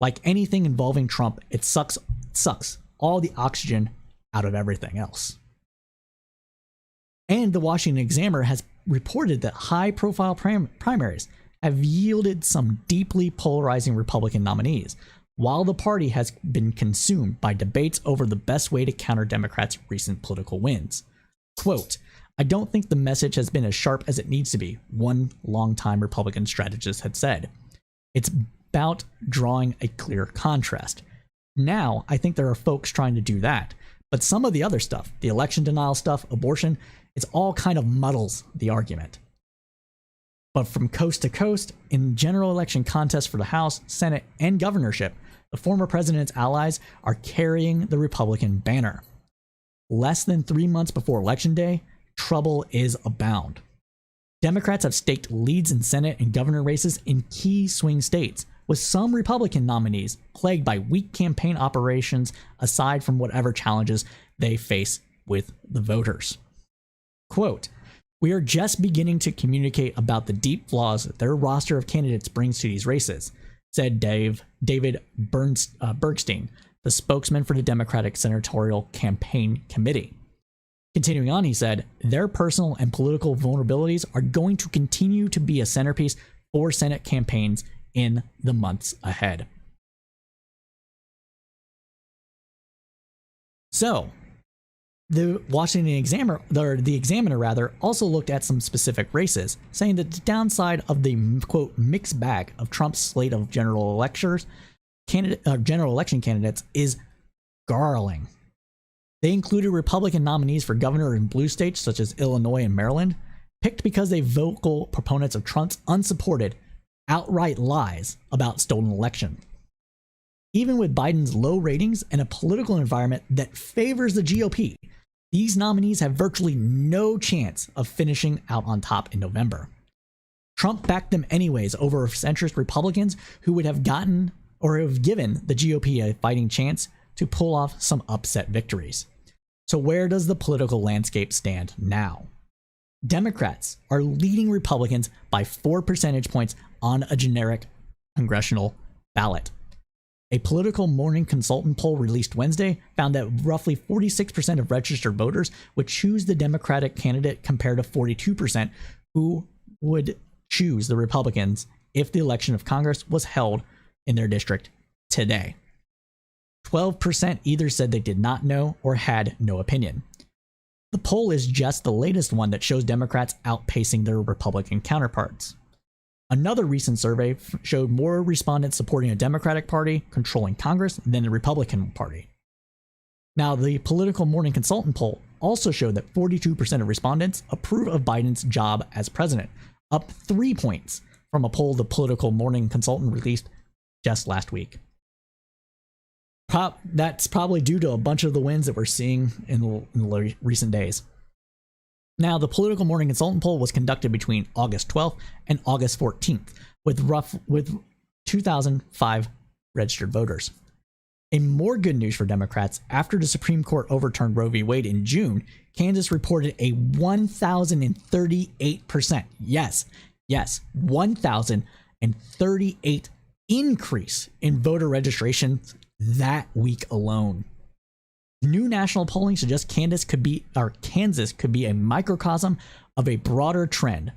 Like anything involving Trump, it sucks all the oxygen out of everything else. And the Washington Examiner has reported that high-profile primaries have yielded some deeply polarizing Republican nominees, while the party has been consumed by debates over the best way to counter Democrats' recent political wins. Quote, "I don't think the message has been as sharp as it needs to be," one longtime Republican strategist had said. "It's about drawing a clear contrast. Now, I think there are folks trying to do that, but some of the other stuff, the election denial stuff, abortion, it's all kind of muddles the argument." But from coast to coast, in general election contests for the House, Senate, and governorship, the former president's allies are carrying the Republican banner. Less than 3 months before Election Day, trouble is abound. Democrats have staked leads in Senate and governor races in key swing states, with some Republican nominees plagued by weak campaign operations aside from whatever challenges they face with the voters. Quote, "We are just beginning to communicate about the deep flaws that their roster of candidates brings to these races," said David Bergstein, the spokesman for the Democratic Senatorial Campaign Committee. Continuing on, he said, "Their personal and political vulnerabilities are going to continue to be a centerpiece for Senate campaigns in the months ahead." So, the Washington Examiner, or the Examiner rather, also looked at some specific races, saying that the downside of the quote mixed bag of Trump's slate of general election candidates is garling. They included Republican nominees for governor in blue states such as Illinois and Maryland, picked because they vocal proponents of Trump's unsupported, outright lies about stolen election. Even with Biden's low ratings and a political environment that favors the GOP, these nominees have virtually no chance of finishing out on top in November. Trump backed them anyways over centrist Republicans who would have gotten or have given the GOP a fighting chance to pull off some upset victories. So where does the political landscape stand now? Democrats are leading Republicans by 4 percentage points on a generic congressional ballot. A political morning consultant poll released Wednesday found that roughly 46% of registered voters would choose the Democratic candidate compared to 42% who would choose the Republicans if the election of Congress was held in their district today. 12% either said they did not know or had no opinion. The poll is just the latest one that shows Democrats outpacing their Republican counterparts. Another recent survey showed more respondents supporting a Democratic Party controlling Congress than the Republican Party. Now, the political morning consultant poll also showed that 42% of respondents approve of Biden's job as president, up 3 points from a poll the political morning consultant released just last week. That's probably due to a bunch of the wins that we're seeing in the recent days. Now, the political morning consultant poll was conducted between August 12th and August 14th with 2,005 registered voters. In more good news for Democrats, after the Supreme Court overturned Roe v. Wade in June, Kansas reported a 1,038%, yes, 1,038 increase in voter registration that week alone. New national polling suggests Kansas could be a microcosm of a broader trend.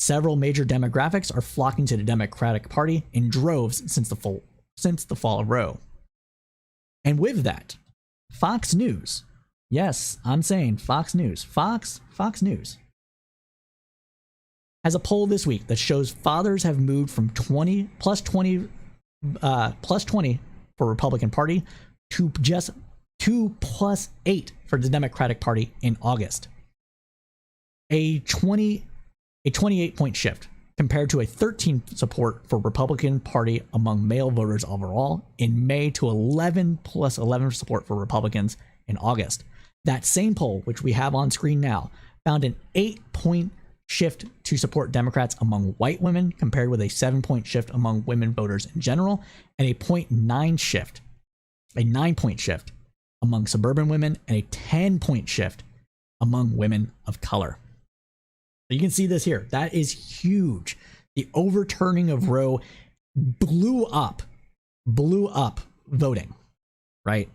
Several major demographics are flocking to the Democratic Party in droves since the fall of Roe. And with that, Fox News, yes, I'm saying Fox News, Fox News, has a poll this week that shows fathers have moved from 20 plus 20 for Republican Party to just 2 plus 8 for the Democratic Party in August. A 28-point shift compared to a 13 support for Republican Party among male voters overall in May to 11 plus 11 support for Republicans in August. That same poll, which we have on screen now, found an 8-point shift to support Democrats among white women compared with a 7-point shift among women voters in general, and a 9-point shift among suburban women, and a 10-point shift among women of color. So you can see this here. That is huge. The overturning of Roe blew up blew up voting, right?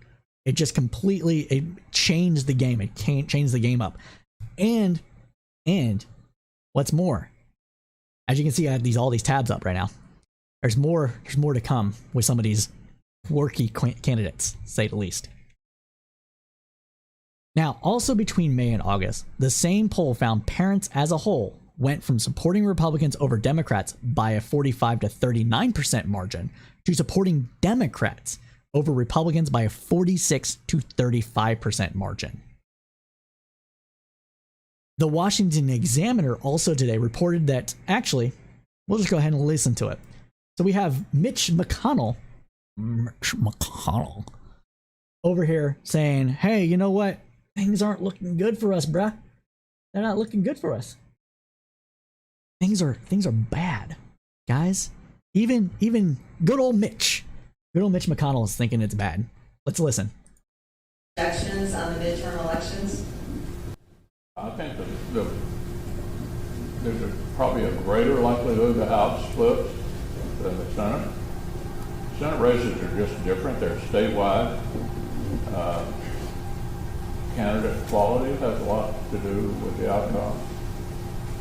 It just completely, it changed the game. It changed the game up. And what's more, as you can see, I have all these tabs up right now. There's more to come with some of these quirky candidates, to say the least. Now, also between May and August, the same poll found parents as a whole went from supporting Republicans over Democrats by a 45 to 39% margin to supporting Democrats over Republicans by a 46 to 35% margin. The Washington Examiner also today reported that, actually, we'll just go ahead and listen to it. So we have Mitch McConnell over here saying, hey, you know what? Things aren't looking good for us, bruh. They're not looking good for us. Things are bad, guys. Even good old Mitch McConnell is thinking it's bad. Let's listen.
Elections on the midterm elections.
I think that there's probably a greater likelihood the House flips than the Senate. Senate races are just different. They're statewide. Candidate quality has a lot to do with the outcome.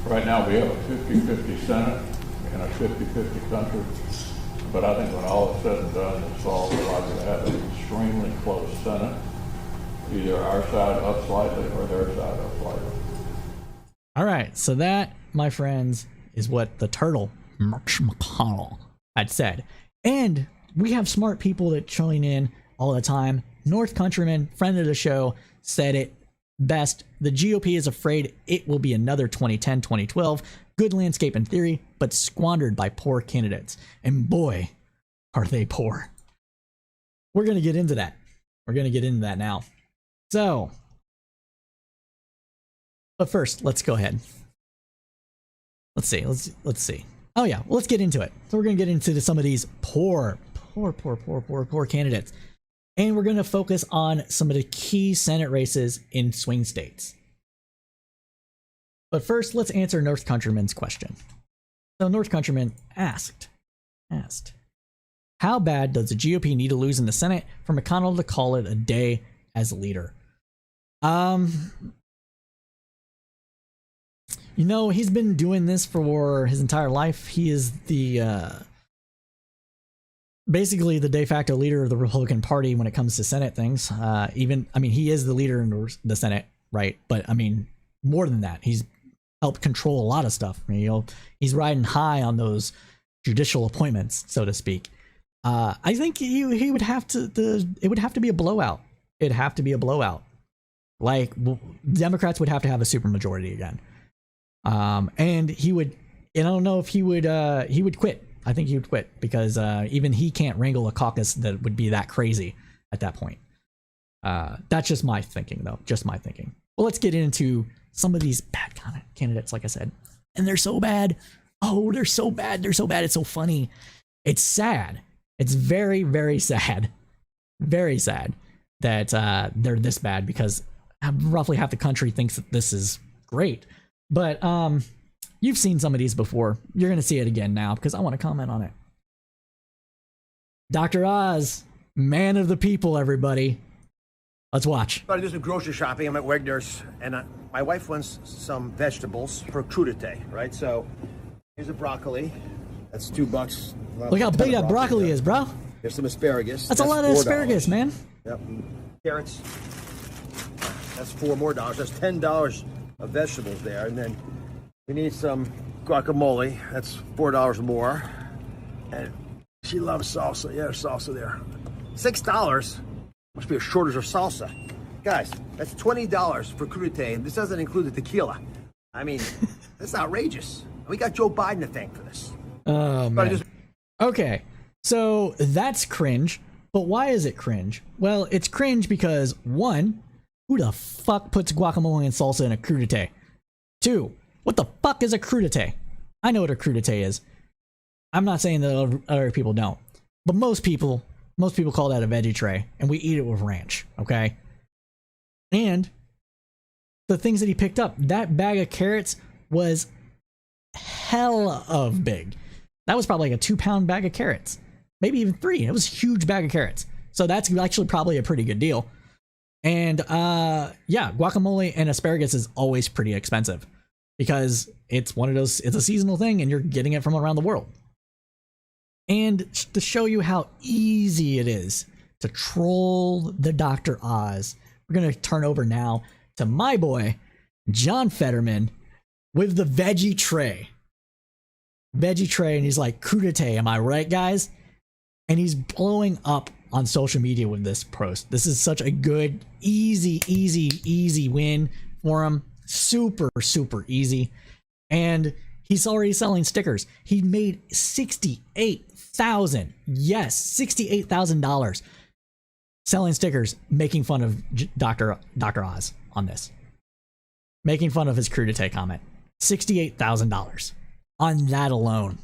Right now we have a 50-50 Senate and a 50-50 country. But I think when all is said and done, it's all likely to have an extremely close Senate. Either our side up slightly or their side up slightly.
All right, so that, my friends, is what the turtle, Mitch McConnell, had said. And we have smart people that join in all the time. North Countryman, friend of the show, said it best. The GOP is afraid it will be another 2010-2012. Good landscape in theory, but squandered by poor candidates. And boy, are they poor. We're going to get into that. We're going to get into that now. So, but first, let's go ahead. Let's see. Oh yeah, well, let's get into it. So we're going to get into some of these poor candidates. And we're going to focus on some of the key Senate races in swing states. But first, let's answer North Countryman's question. So North Countryman asked, how bad does the GOP need to lose in the Senate for McConnell to call it a day as leader? You know, he's been doing this for his entire life. He is the basically the de facto leader of the Republican Party when it comes to Senate things. He is the leader in the Senate, right? But I mean, more than that, he's helped control a lot of stuff. You know, he's riding high on those judicial appointments, so to speak. I think he would have to. It would have to be a blowout. It'd have to be a blowout. Like, Democrats would have to have a supermajority again. And he would. And I don't know if he would quit. I think he would quit because even he can't wrangle a caucus that would be that crazy at that point. That's just my thinking, though. Just my thinking. Well, let's get into some of these bad candidates, like I said. And they're so bad. Oh, they're so bad. They're so bad. It's so funny. It's sad. It's very, very sad. Very sad that they're this bad because roughly half the country thinks that this is great. But you've seen some of these before. You're going to see it again now because I want to comment on it. Dr. Oz, man of the people, everybody. Let's watch.
I'm going to do some grocery shopping. I'm at Wegner's, and my wife wants some vegetables for crudité, right? So here's a broccoli. That's $2.
Look how big that broccoli is, bro.
Here's some asparagus.
That's a lot of asparagus, man.
Yep. Carrots. That's $4 more. That's $10 of vegetables there. And then we need some guacamole. That's $4 more. And she loves salsa. Yeah, there's salsa there. $6. Must be a shortage of salsa. Guys, that's $20 for crudité, and this doesn't include the tequila. I mean, that's outrageous. We got Joe Biden to thank for this.
Oh, man. Okay, so that's cringe, but why is it cringe? Well, it's cringe because, one, who the fuck puts guacamole and salsa in a crudité? Two, what the fuck is a crudité? I know what a crudité is. I'm not saying that other people don't, but most people call that a veggie tray, and we eat it with ranch, okay? And the things that he picked up, that bag of carrots was hell of big. That was probably like a 2-pound bag of carrots. maybe even 3. It was a huge bag of carrots. So that's actually probably a pretty good deal. And yeah, guacamole and asparagus is always pretty expensive because it's one of those, it's a seasonal thing and you're getting it from around the world. And to show you how easy it is to troll the Dr. Oz, we're going to turn over now to my boy, John Fetterman, with the veggie tray. Veggie tray, and he's like, coup d'etat, am I right, guys? And he's blowing up on social media with this post. This is such a good, easy win for him. Super easy. And he's already selling stickers. He made $68,000. Yes, $68,000 selling stickers, making fun of Dr. Oz on this. Making fun of his coup d'etat comment. $68,000 on that alone.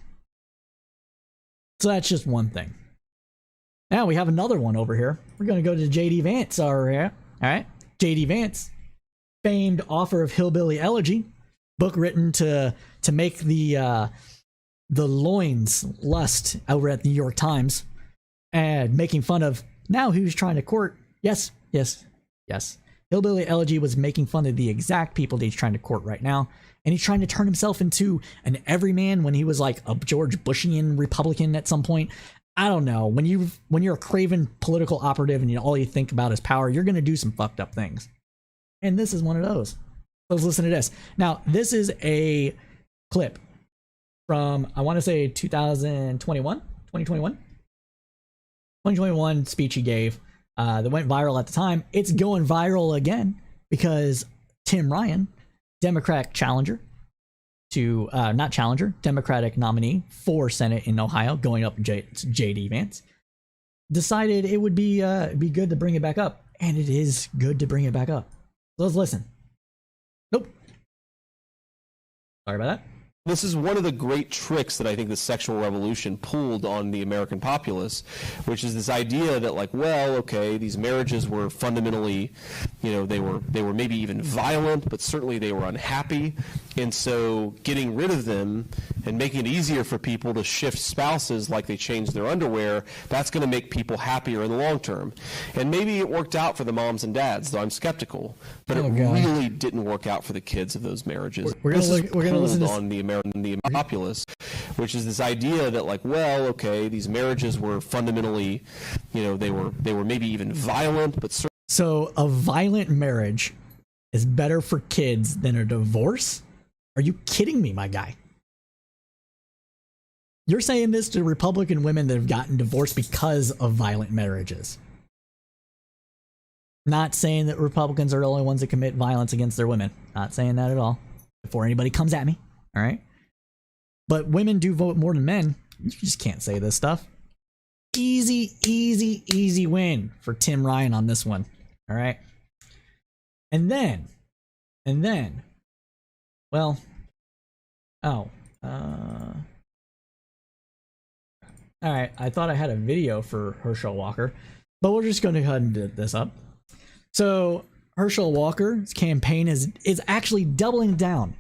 So that's just one thing. Now we have another one over here. We're going to go to JD Vance. All right. JD Vance, famed author of Hillbilly Elegy, book written to make the loins lust over at the New York Times, and making fun of, now he was trying to court. Yes. Hillbilly Elegy was making fun of the exact people that he's trying to court right now. And he's trying to turn himself into an everyman when he was like a George Bushian Republican at some point. I don't know. When you're a craven political operative and all you think about is power, you're going to do some fucked up things. And this is one of those. Let's listen to this. Now, this is a clip from, I want to say 2021 speech he gave that went viral at the time. It's going viral again because Tim Ryan, Democratic Democratic nominee for Senate in Ohio, going up JD Vance, decided it would be good to bring it back up, and it is good to bring it back up. So let's listen. Nope. Sorry about that.
This is one of the great tricks that I think the sexual revolution pulled on the American populace, which is this idea that, like, well, okay, these marriages were fundamentally, they were maybe even violent, but certainly they were unhappy, and so getting rid of them and making it easier for people to shift spouses like they change their underwear, that's going to make people happier in the long term. And maybe it worked out for the moms and dads, though I'm skeptical, but it really didn't work out for the kids of those marriages.
We're going to listen to
on the populace, which is this idea that, like, well, okay, these marriages were fundamentally, they were maybe even violent, but
so a violent marriage is better for kids than a divorce? Are you kidding me, my guy? You're saying this to Republican women that have gotten divorced because of violent marriages. Not saying that Republicans are the only ones that commit violence against their women. Not saying that at all. Before anybody comes at me, all right? But women do vote more than men. You just can't say this stuff. Easy win for Tim Ryan on this one. All right. And then, well, all right. I thought I had a video for Herschel Walker, but we're just going to go ahead and do this up. So Herschel Walker's campaign is actually doubling down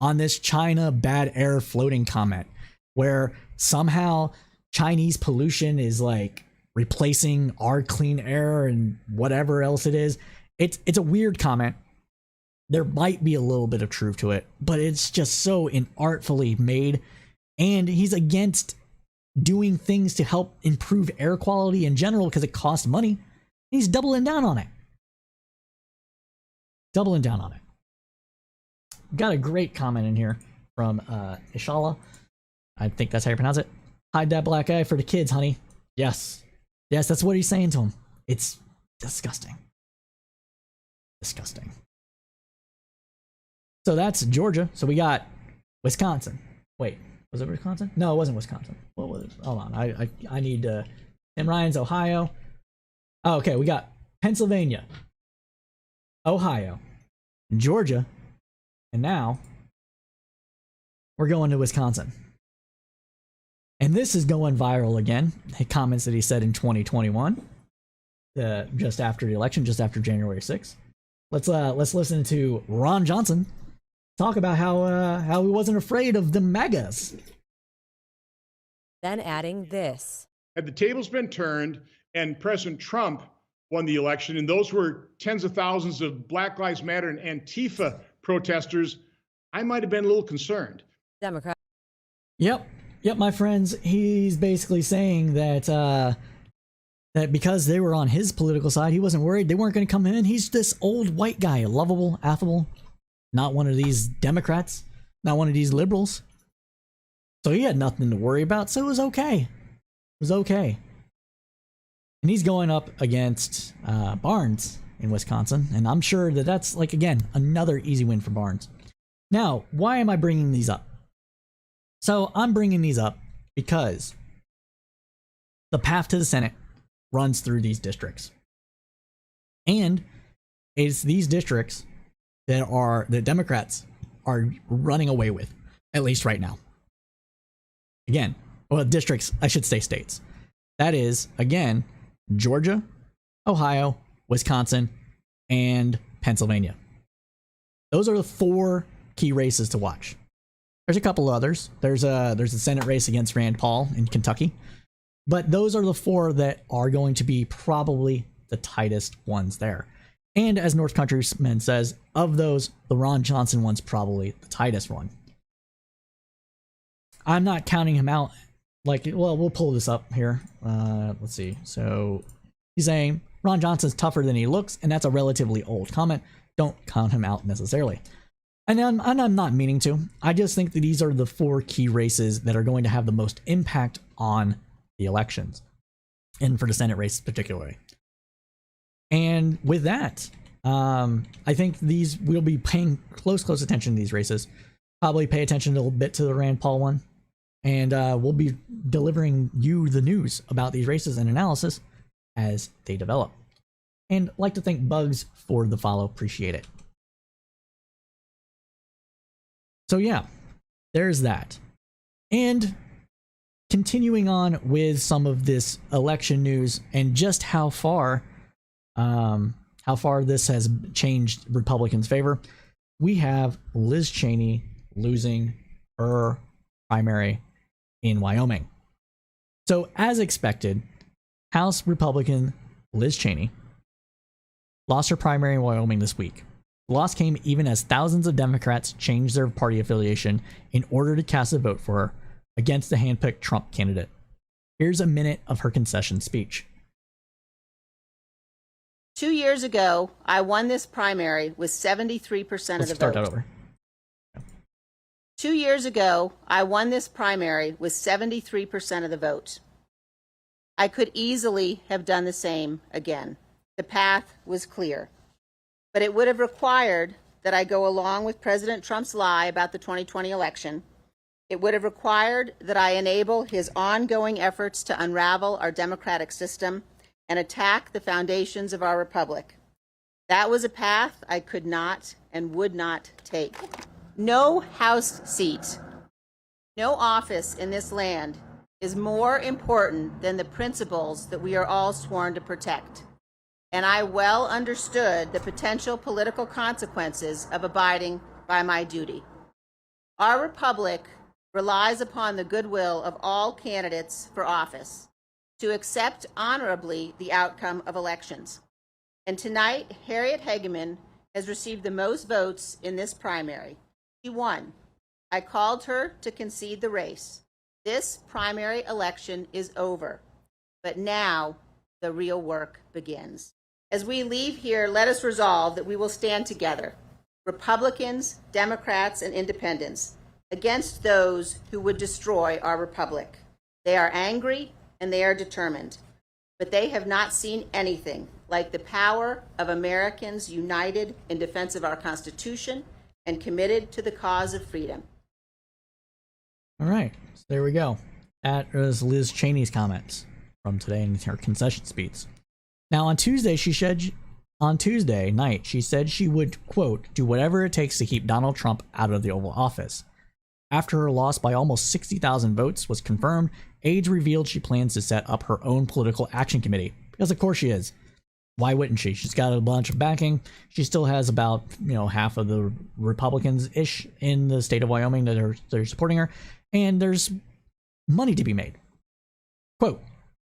on this China bad air floating comment, where somehow Chinese pollution is like replacing our clean air and whatever else it is. It's a weird comment. There might be a little bit of truth to it, but it's just so inartfully made. And he's against doing things to help improve air quality in general because it costs money. He's doubling down on it. Got a great comment in here from Ishala. I think that's how you pronounce it. Hide that black eye for the kids, honey. Yes, that's what he's saying to him. It's disgusting. So that's Georgia. So we got Wisconsin. Wait, was it Wisconsin? No, it wasn't Wisconsin. What was it? Hold on. I need Tim Ryan's Ohio. Oh, okay, we got Pennsylvania, Ohio, Georgia, and now we're going to Wisconsin. And this is going viral again. The comments that he said in 2021, just after the election, just after January 6th. Let's listen to Ron Johnson talk about how he wasn't afraid of the MAGAs.
then adding this.
Had the tables been turned and President Trump won the election, and those were tens of thousands of Black Lives Matter and Antifa protesters, I might have been a little concerned.
Democrat.
Yep, my friends. He's basically saying that that because they were on his political side, he wasn't worried. They weren't going to come in. He's this old white guy, lovable, affable, not one of these Democrats, not one of these liberals. So he had nothing to worry about. So it was okay. It was okay. And he's going up against Barnes in Wisconsin, and I'm sure that that's, like, again, another easy win for Barnes. Now, why am I bringing these up? So I'm bringing these up because the path to the Senate runs through these districts. And it's these districts that the Democrats are running away with, at least right now. Again, well, districts, I should say states. That is, again, Georgia, Ohio, Wisconsin, and Pennsylvania. Those are the 4 key races to watch. There's a couple others. There's a Senate race against Rand Paul in Kentucky. But those are the 4 that are going to be probably the tightest ones there. And as North Countryman says, of those, the Ron Johnson one's probably the tightest one. I'm not counting him out. Like, well, we'll pull this up here. Let's see. So he's saying Ron Johnson's tougher than he looks, and that's a relatively old comment. Don't count him out necessarily. And I'm not meaning to. I just think that these are the 4 key races that are going to have the most impact on the elections, and for the Senate race particularly. And with that, I think we'll be paying close attention to these races. Probably pay attention a little bit to the Rand Paul one. And we'll be delivering you the news about these races and analysis as they develop. And like to thank Bugs for the follow. Appreciate it. So yeah, there's that. And continuing on with some of this election news and just how far this has changed Republicans' favor, we have Liz Cheney losing her primary in Wyoming. So as expected, House Republican Liz Cheney lost her primary in Wyoming this week. The loss came even as thousands of Democrats changed their party affiliation in order to cast a vote for her against the handpicked Trump candidate. Here's a minute of her concession speech.
2 years ago, I won this primary with 73% of the vote.
Let's start that over.
2 years ago, I won this primary with 73% of the vote. I could easily have done the same again. The path was clear. But it would have required that I go along with President Trump's lie about the 2020 election. It would have required that I enable his ongoing efforts to unravel our democratic system and attack the foundations of our republic. That was a path I could not and would not take. No House seat, no office in this land is more important than the principles that we are all sworn to protect. And I well understood the potential political consequences of abiding by my duty. Our republic relies upon the goodwill of all candidates for office to accept honorably the outcome of elections. And tonight, Harriet Hageman has received the most votes in this primary. She won. I called her to concede the race. This primary election is over, but now the real work begins. As we leave here, let us resolve that we will stand together, Republicans, Democrats, and Independents, against those who would destroy our republic. They are angry and they are determined, but they have not seen anything like the power of Americans united in defense of our Constitution and committed to the cause of freedom.
All right, so there we go. That was Liz Cheney's comments from today in her concession speech. Now on Tuesday night, she said she would, quote, do whatever it takes to keep Donald Trump out of the Oval Office. After her loss by almost 60,000 votes was confirmed, aides revealed she plans to set up her own political action committee. Because of course she is. Why wouldn't she? She's got a bunch of backing. She still has about, half of the Republicans-ish in the state of Wyoming that are supporting her. And there's money to be made. Quote,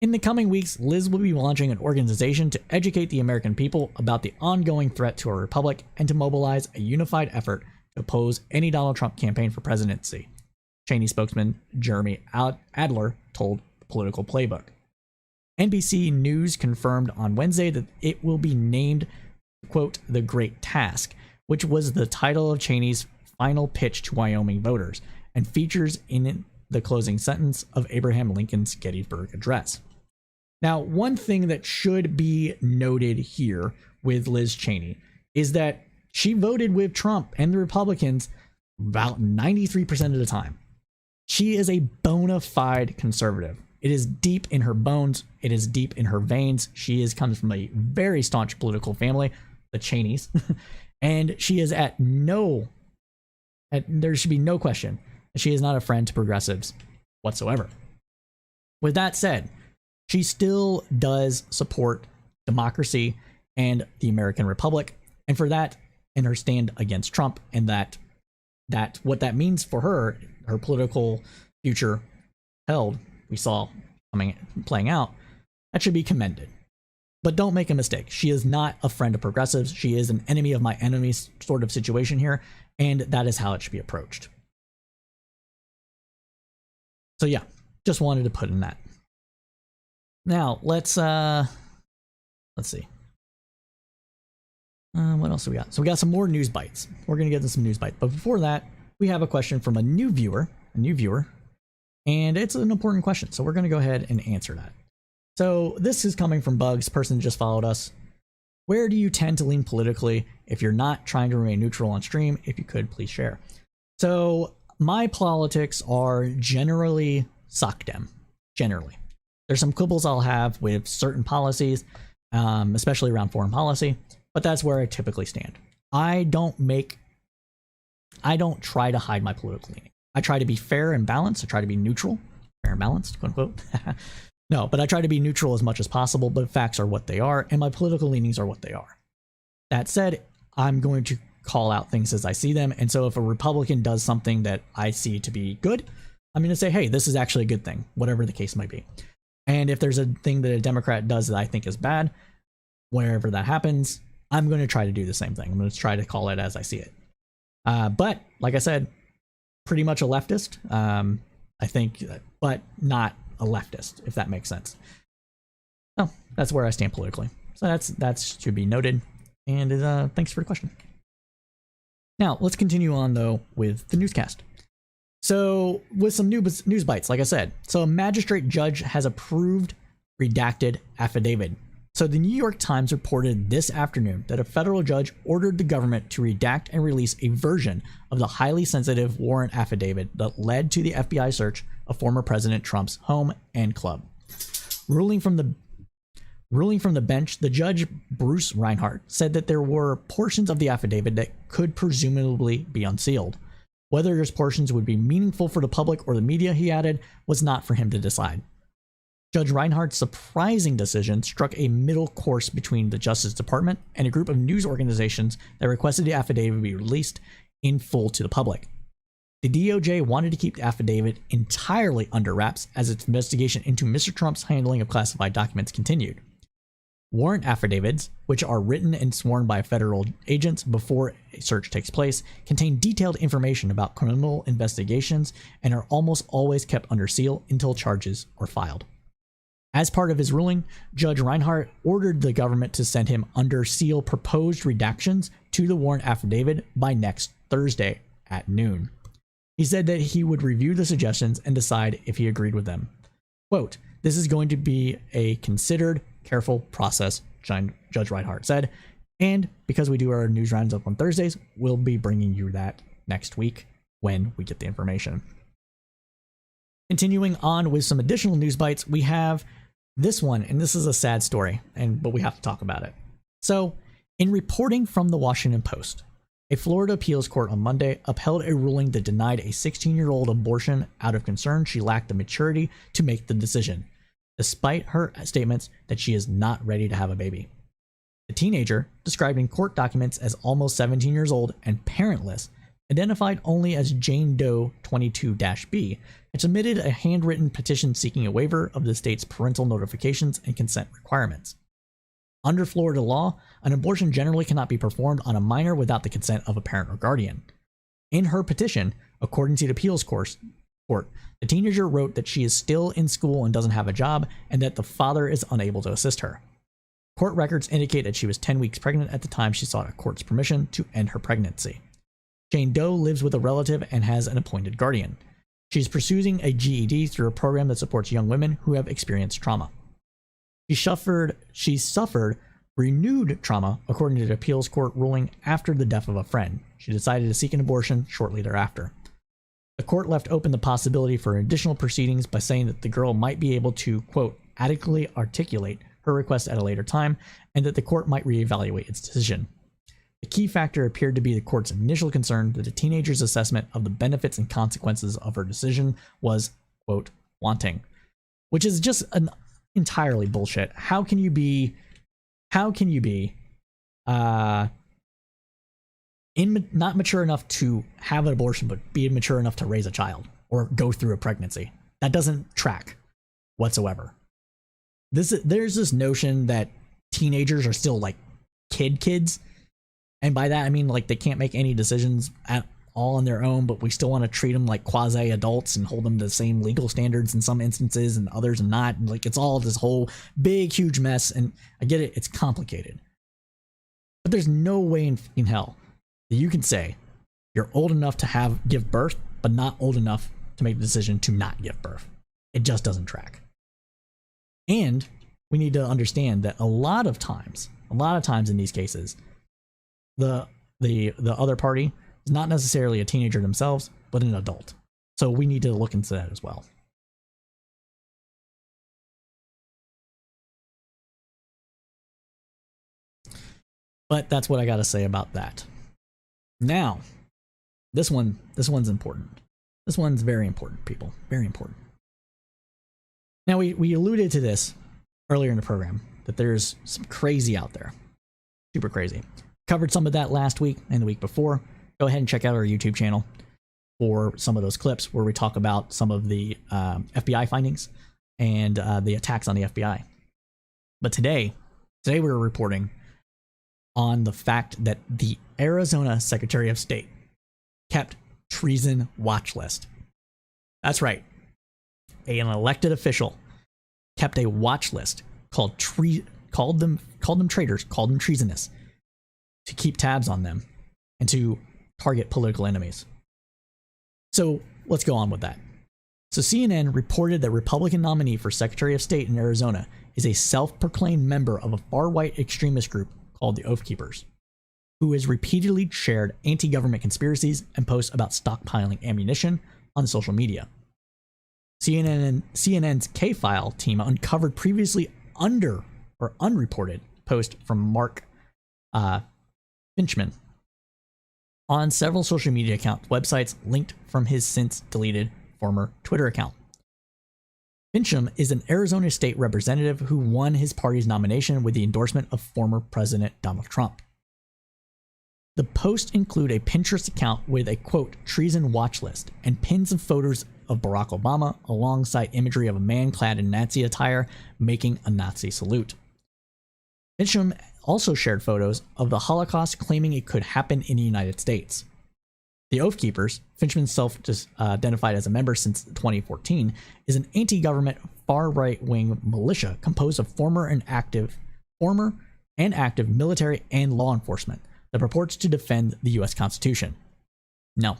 in the coming weeks, Liz will be launching an organization to educate the American people about the ongoing threat to our republic and to mobilize a unified effort to oppose any Donald Trump campaign for presidency, Cheney spokesman Jeremy Adler told Political Playbook. NBC News confirmed on Wednesday that it will be named, quote, The Great Task, which was the title of Cheney's final pitch to Wyoming voters and features in the closing sentence of Abraham Lincoln's Gettysburg Address. Now, one thing that should be noted here with Liz Cheney is that she voted with Trump and the Republicans about 93% of the time. She is a bona fide conservative. It is deep in her bones. It is deep in her veins. She comes from a very staunch political family, the Cheneys, and she is there should be no question that she is not a friend to progressives whatsoever. With that said, she still does support democracy and the American Republic, and for that, and her stand against Trump, and that what that means for her political future held, we saw playing out, that should be commended. But don't make a mistake. She is not a friend of progressives. She is an enemy of my enemies sort of situation here, and that is how it should be approached. So yeah, just wanted to put in that. Now let's see. What else do we got? So we got some more news bites. We're gonna get into some news bites, but before that, we have a question from a new viewer, and it's an important question. So we're gonna go ahead and answer that. So this is coming from Bugs, person just followed us. Where do you tend to lean politically if you're not trying to remain neutral on stream? If you could, please share. So my politics are generally sock dem. Generally, there's some quibbles I'll have with certain policies, especially around foreign policy, but that's where I typically stand. I don't try to hide my political leaning. I try to be fair and balanced. I try to be neutral, fair and balanced, quote unquote. No, but I try to be neutral as much as possible, but facts are what they are, and my political leanings are what they are. That said, I'm going to call out things as I see them, and so if a Republican does something that I see to be good, I'm going to say, hey, this is actually a good thing, whatever the case might be. And if there's a thing that a Democrat does that I think is bad, wherever that happens, I'm going to try to do the same thing. I'm going to try to call it as I see it. But, like I said, pretty much a leftist, I think, but not a leftist, if that makes sense. So that's where I stand politically. So that should be noted. And thanks for the question. Now let's continue on though with the newscast. So with some news bites, like I said, so a magistrate judge has approved redacted affidavit. So the New York Times reported this afternoon that a federal judge ordered the government to redact and release a version of the highly sensitive warrant affidavit that led to the FBI search of former President Trump's home and club. Ruling from the bench, the judge, Bruce Reinhart, said that there were portions of the affidavit that could presumably be unsealed. Whether those portions would be meaningful for the public or the media, he added, was not for him to decide. Judge Reinhart's surprising decision struck a middle course between the Justice Department and a group of news organizations that requested the affidavit be released in full to the public. The DOJ wanted to keep the affidavit entirely under wraps as its investigation into Mr. Trump's handling of classified documents continued. Warrant affidavits, which are written and sworn by federal agents before a search takes place, contain detailed information about criminal investigations and are almost always kept under seal until charges are filed. As part of his ruling, Judge Reinhart ordered the government to send him under seal proposed redactions to the warrant affidavit by next Thursday at noon. He said that he would review the suggestions and decide if he agreed with them. Quote, "This is going to be a considered, careful process," Judge Reinhart said, and because we do our news roundup on Thursdays, we'll be bringing you that next week when we get the information. Continuing on with some additional news bites, we have this one, and this is a sad story, but we have to talk about it. So, in reporting from the Washington Post, a Florida appeals court on Monday upheld a ruling that denied a 16-year-old abortion out of concern she lacked the maturity to make the decision, despite her statements that she is not ready to have a baby. The teenager, described in court documents as almost 17 years old and parentless, identified only as Jane Doe 22-B, and submitted a handwritten petition seeking a waiver of the state's parental notifications and consent requirements. Under Florida law, an abortion generally cannot be performed on a minor without the consent of a parent or guardian. In her petition, according to the appeals court, the teenager wrote that she is still in school and doesn't have a job, and that the father is unable to assist her. Court records indicate that she was 10 weeks pregnant at the time she sought a court's permission to end her pregnancy. Jane Doe lives with a relative and has an appointed guardian. She's pursuing a GED through a program that supports young women who have experienced trauma. She suffered renewed trauma, according to the appeals court ruling, after the death of a friend. She decided to seek an abortion shortly thereafter. The court left open the possibility for additional proceedings by saying that the girl might be able to, quote, adequately articulate her request at a later time, and that the court might reevaluate its decision. The key factor appeared to be the court's initial concern that the teenager's assessment of the benefits and consequences of her decision was, quote, wanting, which is just an entirely bullshit. How can you be not mature enough to have an abortion, but be mature enough to raise a child or go through a pregnancy? That doesn't track whatsoever. There's this notion that teenagers are still like kids. And by that, I mean, like, they can't make any decisions at all on their own, but we still want to treat them like quasi-adults and hold them to the same legal standards in some instances and others and not. And, like, it's all this whole big, huge mess. And I get it. It's complicated. But there's no way in fucking hell that you can say you're old enough to give birth, but not old enough to make the decision to not give birth. It just doesn't track. And we need to understand that a lot of times in these cases, the other party is not necessarily a teenager themselves, but an adult. So we need to look into that as well. But that's what I got to say about that. Now, this one's important. This one's very important, people. Very important. Now, we alluded to this earlier in the program, that there's some crazy out there. Super crazy. Covered some of that last week and the week before. Go ahead and check out our YouTube channel for some of those clips where we talk about some of the FBI findings and the attacks on the FBI. But today we're reporting on the fact that the Arizona Secretary of State kept treason watch list. That's right. An elected official kept a watch list called them traitors, called them treasonous, to keep tabs on them and to target political enemies. So let's go on with that. So CNN reported that Republican nominee for Secretary of State in Arizona is a self-proclaimed member of a far-right extremist group called the Oath Keepers, who has repeatedly shared anti-government conspiracies and posts about stockpiling ammunition on social media. CNN's K-File team uncovered previously unreported post from Mark Finchman on several social media websites linked from his since deleted former Twitter account. Fincham is an Arizona state representative who won his party's nomination with the endorsement of former President Donald Trump. The posts include a Pinterest account with a, quote, treason watch list and pins of photos of Barack Obama alongside imagery of a man clad in Nazi attire making a Nazi salute. Fincham also shared photos of the Holocaust, claiming it could happen in the United States. The Oath Keepers, Finchman self-identified as a member since 2014, is an anti-government far-right-wing militia composed of former and active military and law enforcement that purports to defend the U.S. Constitution. No.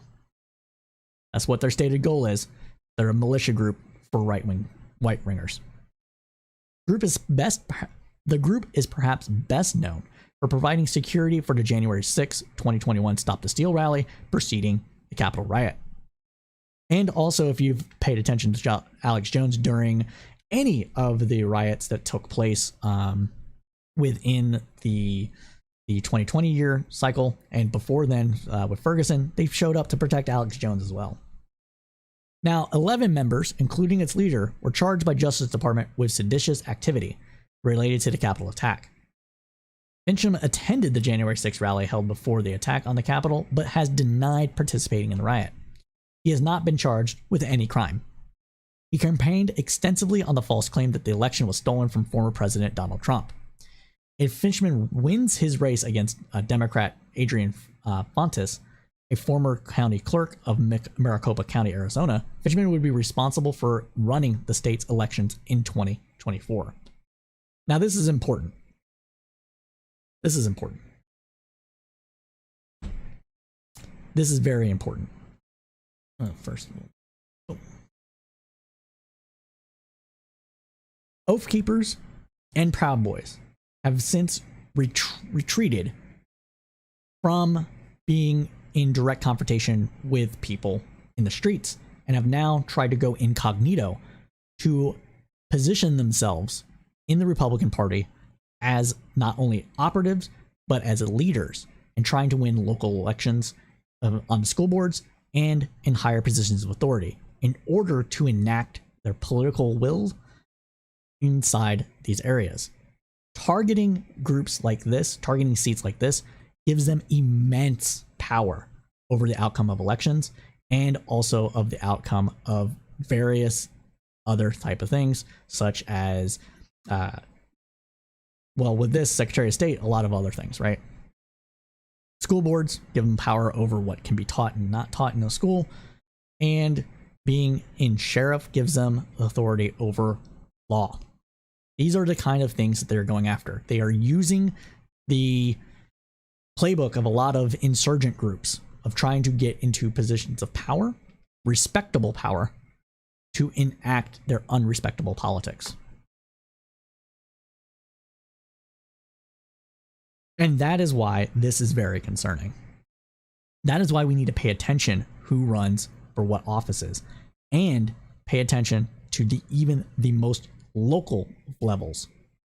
That's what their stated goal is. They're a militia group for right-wingers. The group is perhaps best known for providing security for the January 6, 2021 Stop the Steal rally preceding the Capitol riot. And also, if you've paid attention to Alex Jones during any of the riots that took place within the 2020 year cycle and before then with Ferguson, they showed up to protect Alex Jones as well. Now, 11 members, including its leader, were charged by Justice Department with seditious activity related to the Capitol attack. Fincham attended the January 6th rally held before the attack on the Capitol, but has denied participating in the riot. He has not been charged with any crime. He campaigned extensively on the false claim that the election was stolen from former President Donald Trump. If Fincham wins his race against Democrat Adrian Fontes, a former county clerk of Maricopa County, Arizona, Fincham would be responsible for running the state's elections in 2024. Now, this is important. This is important. This is very important. First of all, Oath Keepers and Proud Boys have since retreated from being in direct confrontation with people in the streets and have now tried to go incognito to position themselves in the Republican Party as not only operatives, but as leaders and trying to win local elections on school boards and in higher positions of authority in order to enact their political will inside these areas. Targeting groups like this, targeting seats like this, gives them immense power over the outcome of elections and also of the outcome of various other type of things, such as, well, with this Secretary of State, a lot of other things, right? School boards give them power over what can be taught and not taught in a school, and being in sheriff gives them authority over law. These are the kind of things that they're going after. They are using the playbook of a lot of insurgent groups of trying to get into positions of power, respectable power, to enact their unrespectable politics. And that is why this is very concerning. That is why we need to pay attention who runs for what offices and pay attention to even the most local levels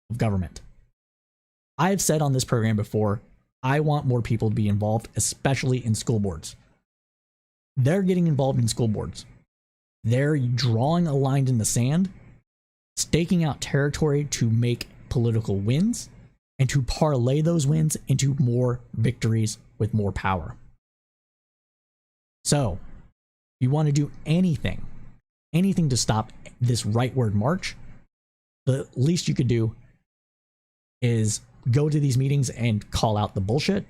of government. I have said on this program before, I want more people to be involved, especially in school boards. They're getting involved in school boards. They're drawing a line in the sand, staking out territory to make political wins, and to parlay those wins into more victories with more power. So, if you want to do anything to stop this rightward march, the least you could do is go to these meetings and call out the bullshit.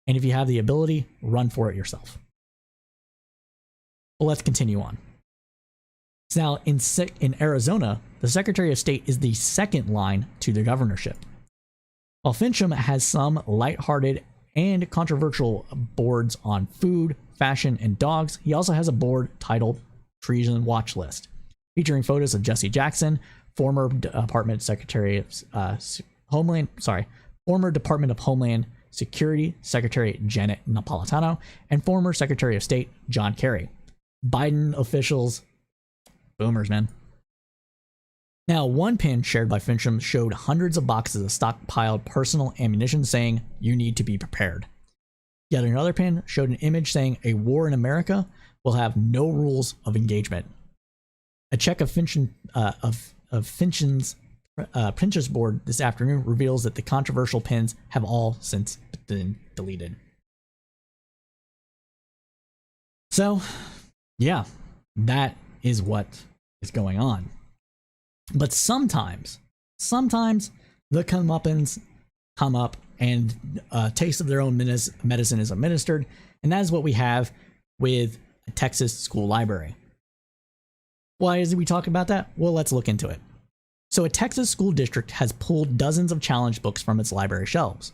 And if you have the ability, run for it yourself. Well, let's continue on. So now, in Arizona, the Secretary of State is the second line to the governorship. While Fincham has some lighthearted and controversial boards on food, fashion, and dogs, he also has a board titled Treason Watch List, featuring photos of Jesse Jackson, former Department of Homeland Security Secretary Janet Napolitano, and former Secretary of State John Kerry. Biden officials, boomers, man. Now, one pin shared by Fincham showed hundreds of boxes of stockpiled personal ammunition saying, "You need to be prepared." Yet another pin showed an image saying, "A war in America will have no rules of engagement." A check of Fincham's Pinterest board this afternoon reveals that the controversial pins have all since been deleted. So, yeah, that is what is going on. But sometimes the comeuppance come up and a taste of their own medicine is administered, and that is what we have with a Texas school library. Why is we talking about that? Well, let's look into it. So a Texas school district has pulled dozens of challenge books from its library shelves.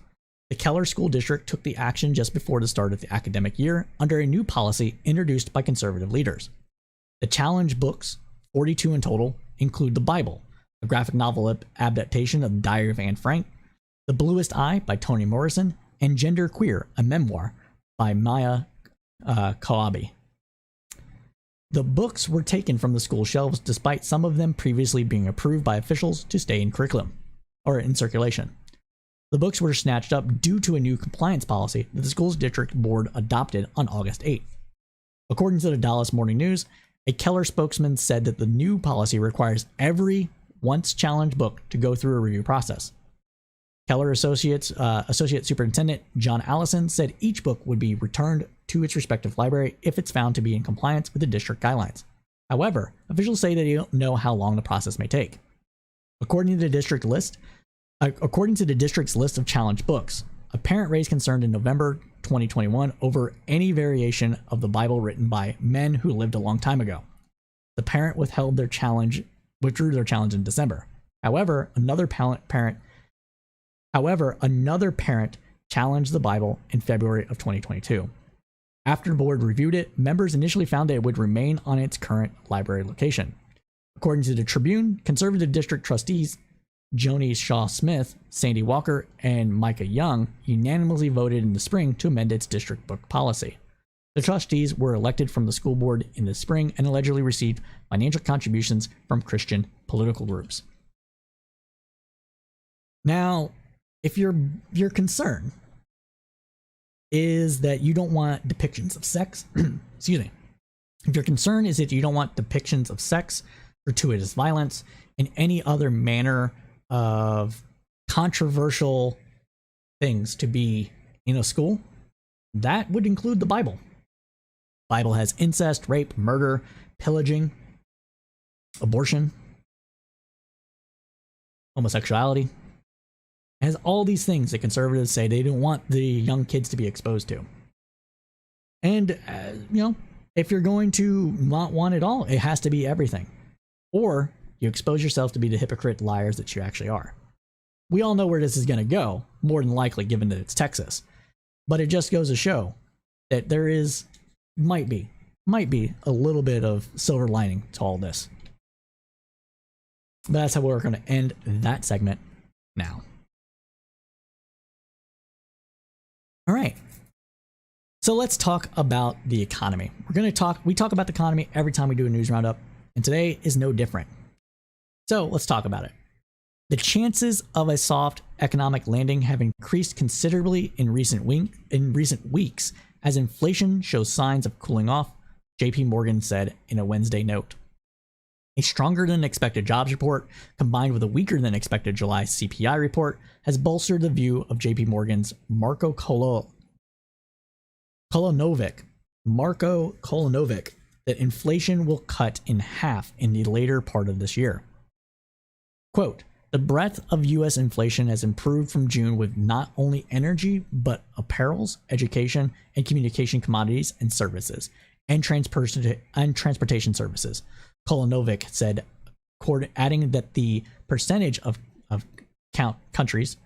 The Keller School District took the action just before the start of the academic year under a new policy introduced by conservative leaders. The challenge books, 42 in total, include the Bible, a graphic novel adaptation of the Diary of Anne Frank, The Bluest Eye by Toni Morrison, and Gender Queer, a memoir by Maya Koabi. The books were taken from the school shelves despite some of them previously being approved by officials to stay in curriculum or in circulation. The books were snatched up due to a new compliance policy that the school's district board adopted on August 8th. According to the Dallas Morning News, a Keller spokesman said that the new policy requires every once challenged book to go through a review process. Keller Associates Associate Superintendent John Allison said each book would be returned to its respective library if it's found to be in compliance with the district guidelines. However, officials say they don't know how long the process may take. According to the district's list of challenged books, a parent raised concern in November 2021 over any variation of the Bible written by men who lived a long time ago. The parent withdrew their challenge in December. However, another parent challenged the Bible in February of 2022. After the board reviewed it, members initially found that it would remain on its current library location. According to the Tribune, conservative district trustees Joni Shaw Smith, Sandy Walker, and Micah Young unanimously voted in the spring to amend its district book policy. The trustees were elected from the school board in the spring and allegedly received financial contributions from Christian political groups. Now, if your concern is that you don't want depictions of sex, excuse me, if your concern is that you don't want depictions of sex, gratuitous violence, and any other manner of controversial things to be in a school, that would include the Bible. The Bible has incest, rape, murder, pillaging, abortion, homosexuality. It has all these things that conservatives say they don't want the young kids to be exposed to. And, if you're going to not want it all, it has to be everything. Or you expose yourself to be the hypocrite liars that you actually are. We all know where this is going to go, more than likely, given that it's Texas. But it just goes to show that there might be a little bit of silver lining to all this. But that's how we're going to end that segment now. All right. So let's talk about the economy. We talk about the economy every time we do a news roundup, and today is no different. So let's talk about it. The chances of a soft economic landing have increased considerably in recent weeks as inflation shows signs of cooling off, JP Morgan said in a Wednesday note. A stronger than expected jobs report, combined with a weaker than expected July CPI report, has bolstered the view of JP Morgan's Marko Kolonovic that inflation will cut in half in the later part of this year. Quote, the breadth of U.S. inflation has improved from June with not only energy, but apparels, education, and communication commodities and services, and transportation services, Kolonovic said, adding that the percentage of countries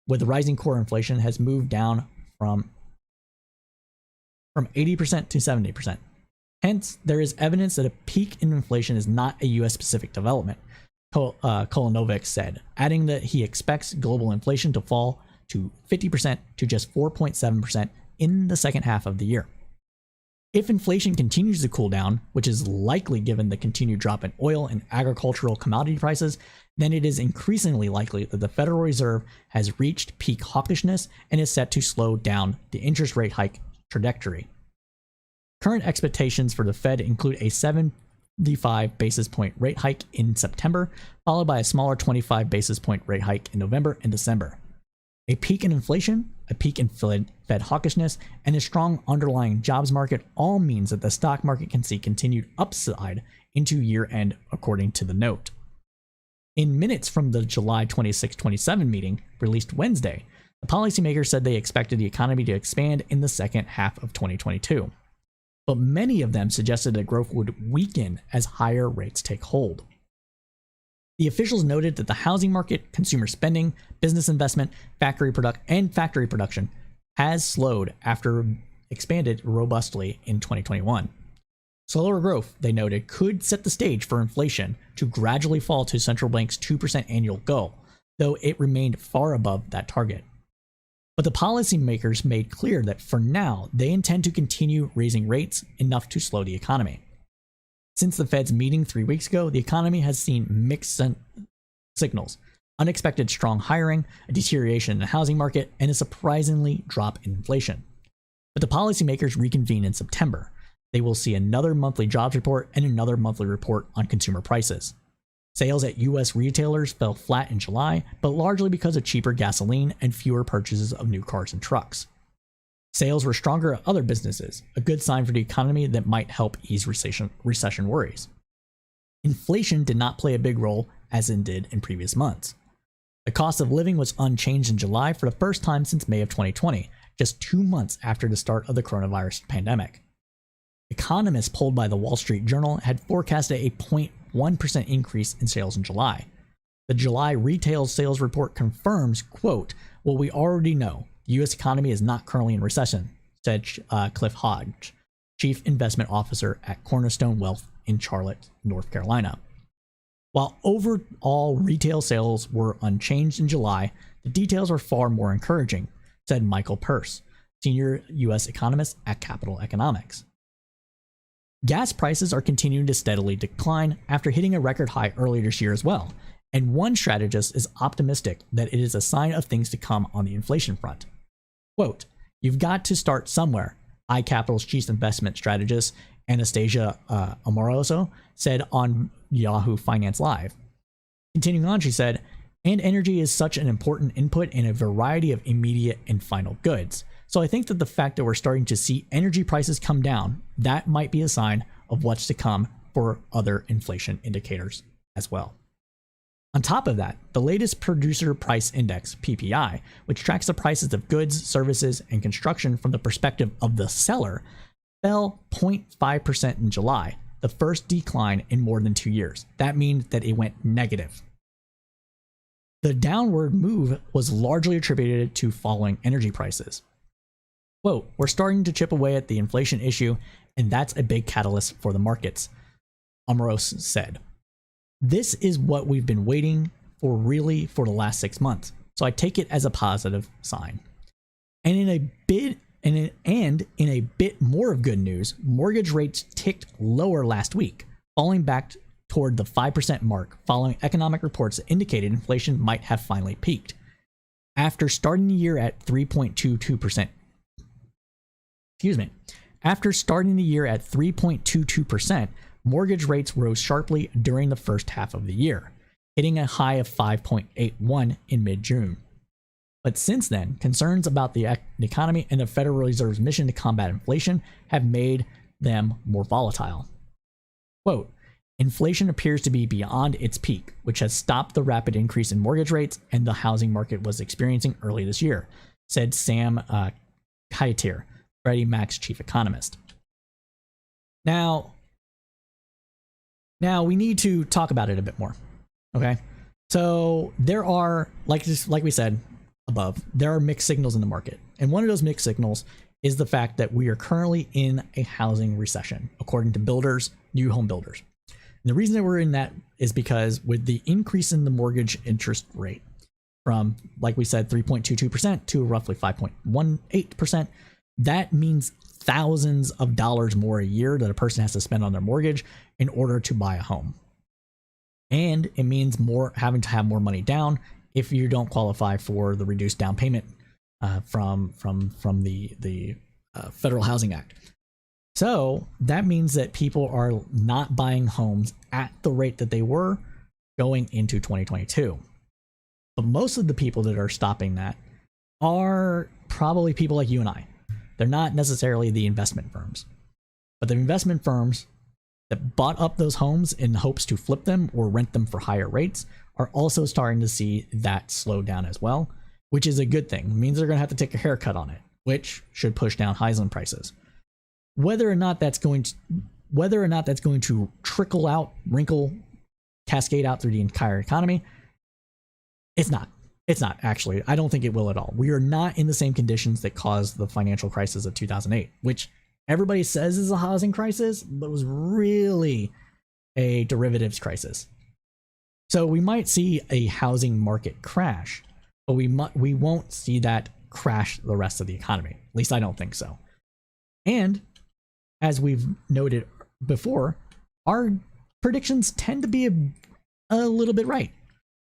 with rising core inflation has moved down from 80% to 70%. Hence, there is evidence that a peak in inflation is not a U.S.-specific development, Kolonovic said, adding that he expects global inflation to fall to 50% to just 4.7% in the second half of the year. If inflation continues to cool down, which is likely given the continued drop in oil and agricultural commodity prices, then it is increasingly likely that the Federal Reserve has reached peak hawkishness and is set to slow down the interest rate hike trajectory. Current expectations for the Fed include a 75 basis point rate hike in September, followed by a smaller 25 basis point rate hike in November and December. A peak in inflation, a peak in Fed hawkishness, and a strong underlying jobs market all means that the stock market can see continued upside into year-end, according to the note. In minutes from the July 26-27 meeting, released Wednesday, the policymakers said they expected the economy to expand in the second half of 2022. But many of them suggested that growth would weaken as higher rates take hold. The officials noted that the housing market, consumer spending, business investment, factory production has slowed after expanded robustly in 2021. Slower growth, they noted, could set the stage for inflation to gradually fall to central bank's 2% annual goal, though it remained far above that target. But the policymakers made clear that for now, they intend to continue raising rates enough to slow the economy. Since the Fed's meeting 3 weeks ago, the economy has seen mixed signals: unexpected strong hiring, a deterioration in the housing market, and a surprisingly drop in inflation. But the policymakers reconvene in September. They will see another monthly jobs report and another monthly report on consumer prices. Sales at U.S. retailers fell flat in July, but largely because of cheaper gasoline and fewer purchases of new cars and trucks. Sales were stronger at other businesses, a good sign for the economy that might help ease recession worries. Inflation did not play a big role as it did in previous months. The cost of living was unchanged in July for the first time since May of 2020, just 2 months after the start of the coronavirus pandemic. Economists polled by the Wall Street Journal had forecasted a 0.1% increase in sales in July. The July retail sales report confirms, quote, "What we already know, the U.S. economy is not currently in recession," said Cliff Hodge, Chief Investment Officer at Cornerstone Wealth in Charlotte, North Carolina. While overall retail sales were unchanged in July, the details are far more encouraging, said Michael Peirce, senior U.S. economist at Capital Economics. Gas prices are continuing to steadily decline after hitting a record high earlier this year as well, and one strategist is optimistic that it is a sign of things to come on the inflation front. Quote, "You've got to start somewhere," iCapital's chief investment strategist Anastasia Amoroso said on Yahoo Finance Live. Continuing on, she said, "And energy is such an important input in a variety of immediate and final goods. So I think that the fact that we're starting to see energy prices come down, that might be a sign of what's to come for other inflation indicators as well." On top of that, the latest Producer Price Index, PPI, which tracks the prices of goods, services, and construction from the perspective of the seller, fell 0.5% in July, the first decline in more than 2 years. That means that it went negative. The downward move was largely attributed to falling energy prices. Quote, "We're starting to chip away at the inflation issue, and that's a big catalyst for the markets," Amorose said. "This is what we've been waiting for really for the last 6 months, so I take it as a positive sign." And in a bit more of good news, mortgage rates ticked lower last week, falling back toward the 5% mark following economic reports that indicated inflation might have finally peaked. After starting the year at 3.22%, After starting the year at 3.22%, mortgage rates rose sharply during the first half of the year, hitting a high of 5.81 in mid-June. But since then, concerns about the economy and the Federal Reserve's mission to combat inflation have made them more volatile. Quote, "Inflation appears to be beyond its peak, which has stopped the rapid increase in mortgage rates and the housing market was experiencing early this year," said Sam Khatir, Freddie Mac's chief economist. Now we need to talk about it a bit more. Okay, so there are, like we said above, there are mixed signals in the market, and one of those mixed signals is the fact that we are currently in a housing recession, according to builders, new home builders. And the reason that we're in that is because with the increase in the mortgage interest rate from, like we said, 3.22% to roughly 5.18%, that means thousands of dollars more a year that a person has to spend on their mortgage in order to buy a home. And it means having to have more money down if you don't qualify for the reduced down payment from the Federal Housing Act. So that means that people are not buying homes at the rate that they were going into 2022. But most of the people that are stopping that are probably people like you and I. They're not necessarily the investment firms, but the investment firms that bought up those homes in hopes to flip them or rent them for higher rates are also starting to see that slow down as well, which is a good thing. It means they're going to have to take a haircut on it, which should push down housing prices. Whether or not that's going to trickle out, cascade out through the entire economy, it's not. It's not, actually. I don't think it will at all. We are not in the same conditions that caused the financial crisis of 2008, which everybody says is a housing crisis, but was really a derivatives crisis. So we might see a housing market crash, but we won't see that crash the rest of the economy. At least I don't think so. And as we've noted before, our predictions tend to be a little bit right.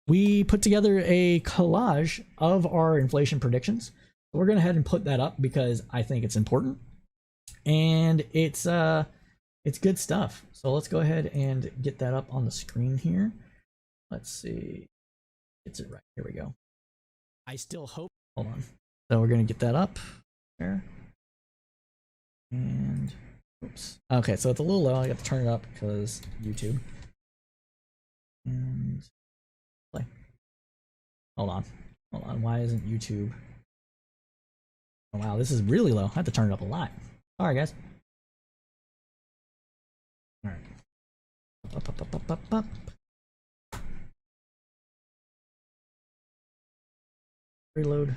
We put together a collage of our inflation predictions. We're going to head and put that up because I think it's important, and it's good stuff. So let's go ahead and get that up on the screen here. Let's see. It's it right. Here we go. I still hope. Hold on. So we're going to get that up there. And oops. Okay, so it's a little low. I got to turn it up because YouTube. And play. Hold on. Hold on. Why isn't YouTube? Oh, wow, this is really low. I have to turn it up a lot. Sorry, guys. All right. Up. Reload.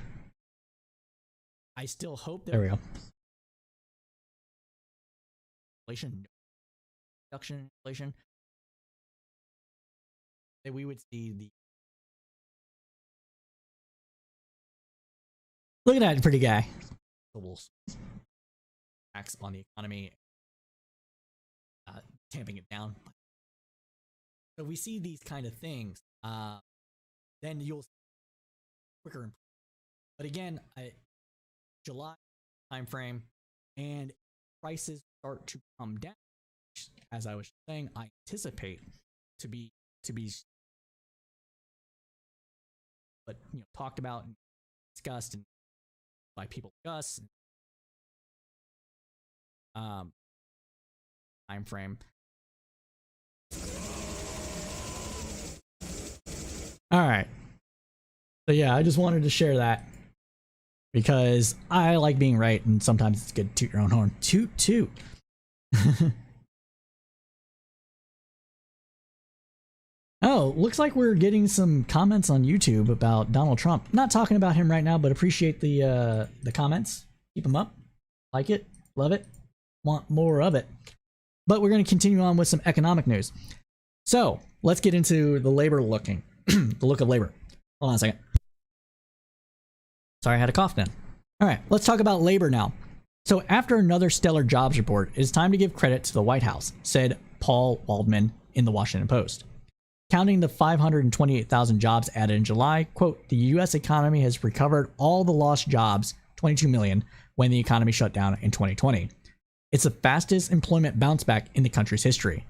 I still hope there we go. Inflation, reduction in inflation. That we would see the. Look at that pretty guy. Tax on the economy, tamping it down. So we see these kind of things, then you'll see quicker. But again, July timeframe, and prices start to come down. As I was saying, I anticipate to be, but talked about and discussed and by people like us. Time frame. All right. So yeah, I just wanted to share that because I like being right, and sometimes it's good to toot your own horn. Toot toot. Oh, looks like we're getting some comments on YouTube about Donald Trump. Not talking about him right now, but appreciate the comments. Keep them up. Like it. Love it. Want more of it. But we're going to continue on with some economic news. So let's get into the labor looking. The look of labor. Hold on a second. Sorry, I had a cough then. All right, let's talk about labor now. So after another stellar jobs report, it is time to give credit to the White House, said Paul Waldman in the Washington Post. Counting the 528,000 jobs added in July, quote, the U.S. economy has recovered all the lost jobs, 22 million, when the economy shut down in 2020. It's the fastest employment bounce back in the country's history.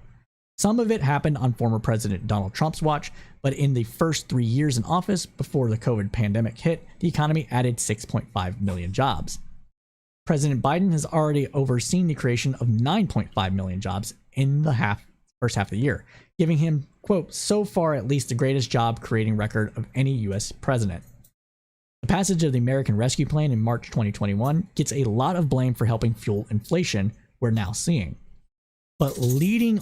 Some of it happened on former President Donald Trump's watch, but in the first 3 years in office before the COVID pandemic hit, the economy added 6.5 million jobs. President Biden has already overseen the creation of 9.5 million jobs in the first half of the year, giving him, quote, so far at least the greatest job creating record of any U.S. president. The passage of the American Rescue Plan in March 2021 gets a lot of blame for helping fuel inflation we're now seeing. But leading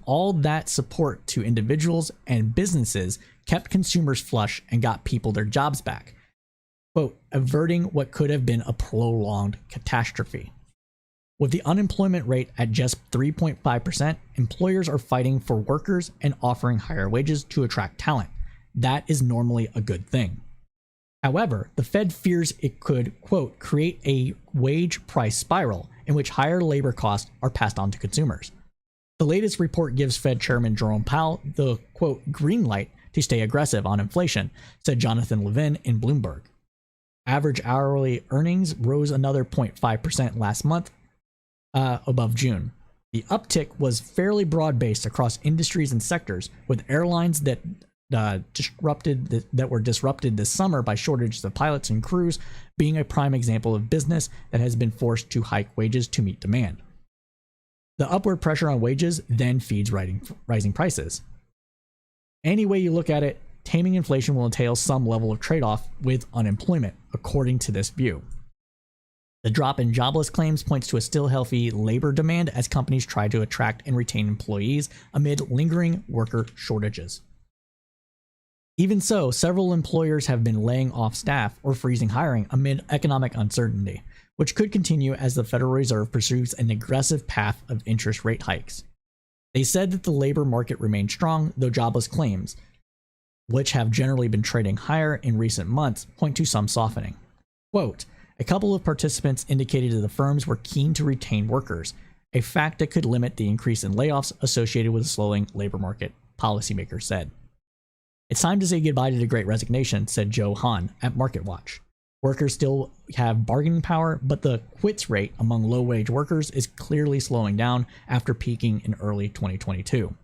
all that support to individuals and businesses kept consumers flush and got people their jobs back, quote, averting what could have been a prolonged catastrophe. With the unemployment rate at just 3.5%, employers are fighting for workers and offering higher wages to attract talent. That is normally a good thing. However, the Fed fears it could, quote, create a wage price spiral in which higher labor costs are passed on to consumers. The latest report gives Fed Chairman Jerome Powell the, quote, green light to stay aggressive on inflation, said Jonathan Levin in Bloomberg. Average hourly earnings rose another 0.5% last month, above June. The uptick was fairly broad-based across industries and sectors, with airlines that were disrupted this summer by shortages of pilots and crews being a prime example of business that has been forced to hike wages to meet demand. The upward pressure on wages then feeds rising prices. Any way you look at it, taming inflation will entail some level of trade-off with unemployment, according to this view. The drop in jobless claims points to a still healthy labor demand as companies try to attract and retain employees amid lingering worker shortages. Even so, several employers have been laying off staff or freezing hiring amid economic uncertainty, which could continue as the Federal Reserve pursues an aggressive path of interest rate hikes. They said that the labor market remained strong, though jobless claims, which have generally been trading higher in recent months, point to some softening. Quote, a couple of participants indicated that the firms were keen to retain workers, a fact that could limit the increase in layoffs associated with a slowing labor market, policymakers said. It's time to say goodbye to the Great Resignation, said Joe Hahn at MarketWatch. Workers still have bargaining power, but the quits rate among low-wage workers is clearly slowing down after peaking in early 2022.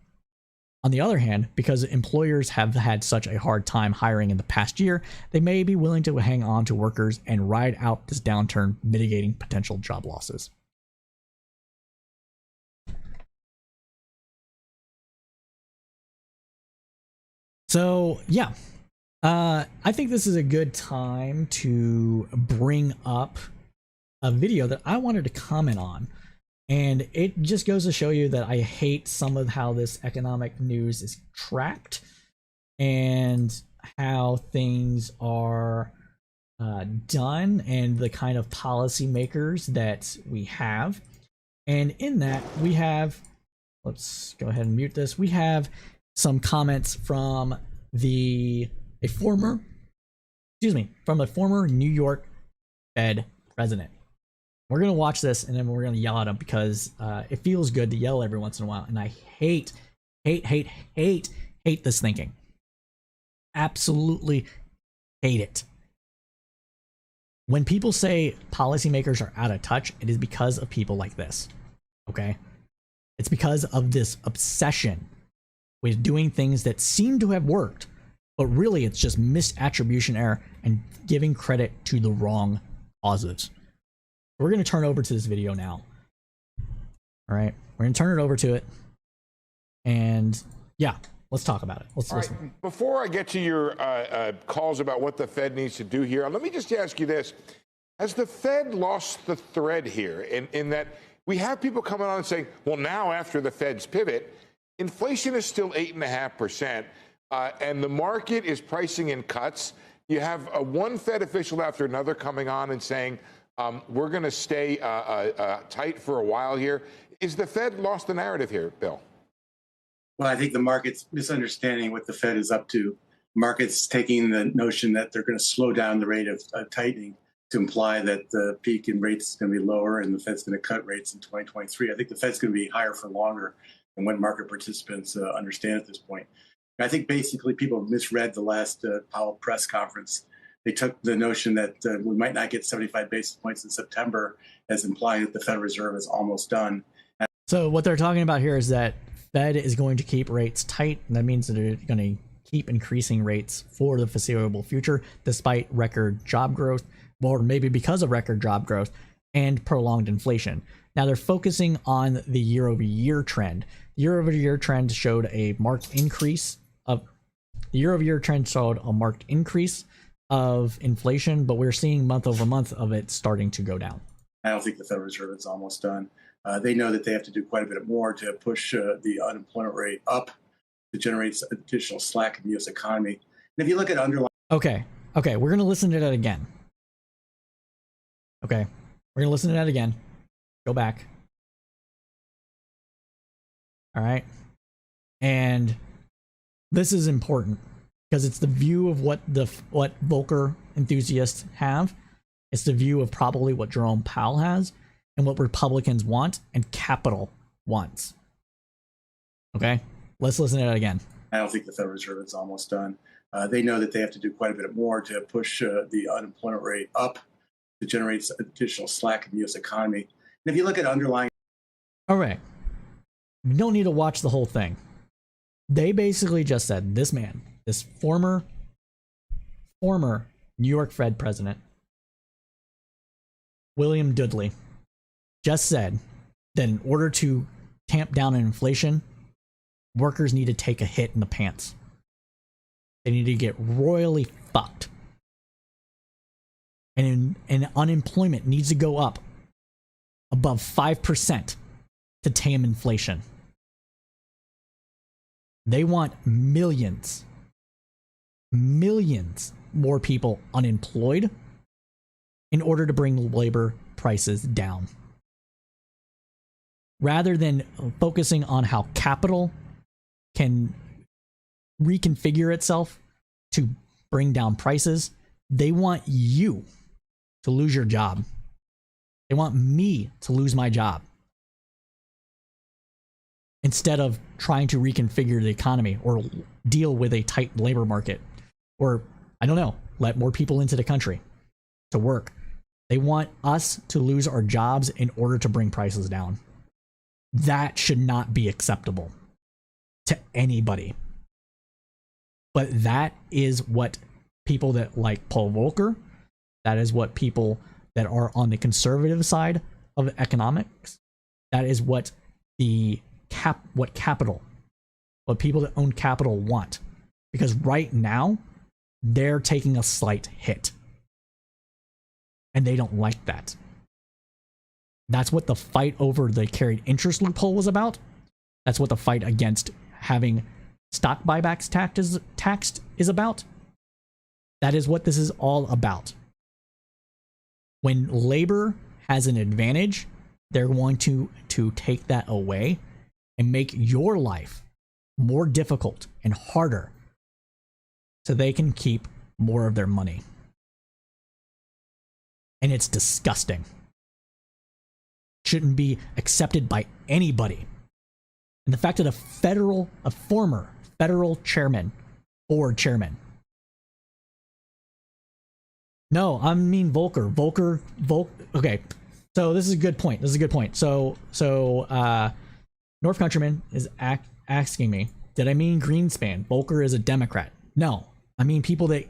On the other hand, because employers have had such a hard time hiring in the past year, they may be willing to hang on to workers and ride out this downturn, mitigating potential job losses. So, yeah, I think this is a good time to bring up a video that I wanted to comment on. And it just goes to show you that I hate some of how this economic news is tracked and how things are done and the kind of policymakers that we have. And in that, we have, let's go ahead and mute this. We have some comments from a former New York Fed president. We're going to watch this and then we're going to yell at him because it feels good to yell every once in a while. And I hate this thinking. Absolutely hate it. When people say policymakers are out of touch, it is because of people like this. Okay? It's because of this obsession with doing things that seem to have worked, but really it's just misattribution error and giving credit to the wrong causes. We're going to turn over to this video now. All right, we're going to turn it over to it. And yeah, let's talk about it. Let's listen.
Right, before I get to your calls about what the Fed needs to do here, let me just ask you this. Has the Fed lost the thread here in that we have people coming on and saying, well, now after the Fed's pivot, inflation is still 8.5%, and the market is pricing in cuts. You have one Fed official after another coming on and saying, we're going to stay tight for a while here. Is the Fed lost the narrative here, Bill?
Well, I think the market's misunderstanding what the Fed is up to. Market's taking the notion that they're going to slow down the rate of tightening to imply that the peak in rates is going to be lower and the Fed's going to cut rates in 2023. I think the Fed's going to be higher for longer than what market participants understand at this point. I think basically people misread the last Powell press conference. They took the notion that we might not get 75 basis points in September as implying that the Federal Reserve is almost done.
So what they're talking about here is that Fed is going to keep rates tight, and that means that they're going to keep increasing rates for the foreseeable future, despite record job growth, or maybe because of record job growth and prolonged inflation. Now they're focusing on the year-over-year trend. The year-over-year trend showed a marked increase of inflation, but we're seeing month over month of it starting to go down.
I don't think the Federal Reserve is almost done. They know that they have to do quite a bit more to push the unemployment rate up to generate additional slack in the U.S. economy. And if you look at underlying...
Okay, we're going to listen to that again. Okay, we're going to listen to that again. Go back. All right. And this is important because it's the view of what Volcker enthusiasts have. It's the view of probably what Jerome Powell has and what Republicans want and capital wants. Okay, let's listen to that again.
I don't think the Federal Reserve is almost done. They know that they have to do quite a bit more to push the unemployment rate up to generate additional slack in the U.S. economy. And if you look at underlying...
All right. You don't need to watch the whole thing. They basically just said, this man, this former New York Fed president, William Dudley, just said that in order to tamp down inflation, workers need to take a hit in the pants. They need to get royally fucked. And unemployment needs to go up above 5% to tame inflation. They want millions more people unemployed in order to bring labor prices down. Rather than focusing on how capital can reconfigure itself to bring down prices, they want you to lose your job. They want me to lose my job. Instead of trying to reconfigure the economy or deal with a tight labor market, or, I don't know, let more people into the country to work. They want us to lose our jobs in order to bring prices down. That should not be acceptable. to anybody. But that is what people that like Paul Volcker, that is what people that are on the conservative side of economics, that is what what people that own capital want. Because right now, they're taking a slight hit. And they don't like that. That's what the fight over the carried interest loophole was about. That's what the fight against having stock buybacks taxed is about. That is what this is all about. When labor has an advantage, they're going to take that away and make your life more difficult and harder so they can keep more of their money. And it's disgusting. Shouldn't be accepted by anybody. And the fact that a former federal board chairman. No, I mean Volcker. Okay, so this is a good point. So North Countryman is asking me, did I mean Greenspan? Volcker is a Democrat. No, I mean people that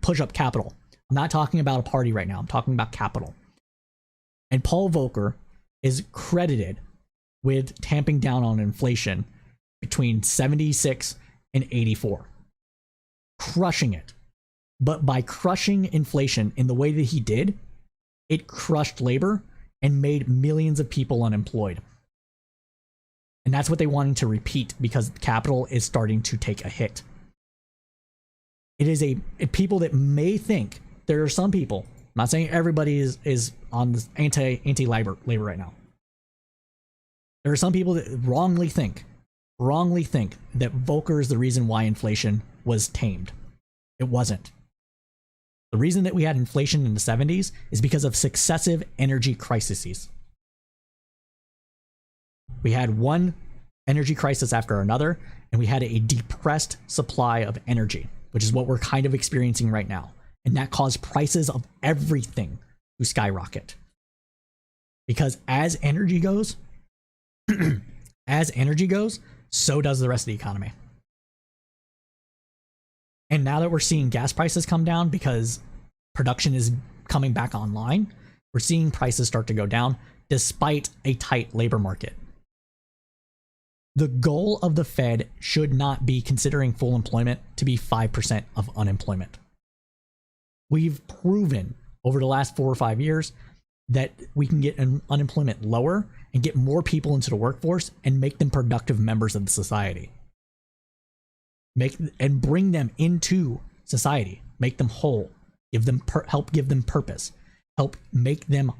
push up capital. I'm not talking about a party right now. I'm talking about capital. And Paul Volcker is credited with tamping down on inflation between 76 and 84. Crushing it. But by crushing inflation in the way that he did, it crushed labor and made millions of people unemployed. And that's what they wanted to repeat because capital is starting to take a hit. It is people that may think, there are some people, I'm not saying everybody is on this anti-labor right now. There are some people that wrongly think that Volcker is the reason why inflation was tamed. It wasn't. The reason that we had inflation in the 70s is because of successive energy crises. We had one energy crisis after another, and we had a depressed supply of energy, which is what we're kind of experiencing right now. And that caused prices of everything to skyrocket. Because as energy goes, so does the rest of the economy. And now that we're seeing gas prices come down because production is coming back online, we're seeing prices start to go down despite a tight labor market. The goal of the Fed should not be considering full employment to be 5% of unemployment. We've proven over the last 4 or 5 years that we can get unemployment lower and get more people into the workforce and make them productive members of the society. And bring them into society, make them whole, help give them purpose, help make them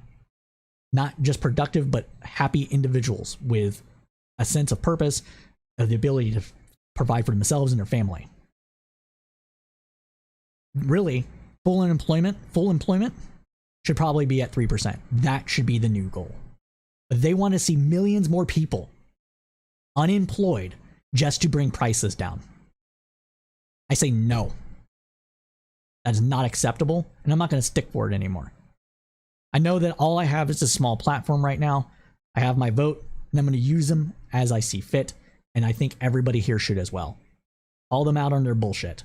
not just productive, but happy individuals with a sense of purpose, the ability to provide for themselves and their family. Really, full employment should probably be at 3%. That should be the new goal. But they want to see millions more people unemployed just to bring prices down. I say no. That is not acceptable, and I'm not going to stick for it anymore. I know that all I have is a small platform right now. I have my vote, and I'm going to use them as I see fit, and I think everybody here should as well. Call them out on their bullshit.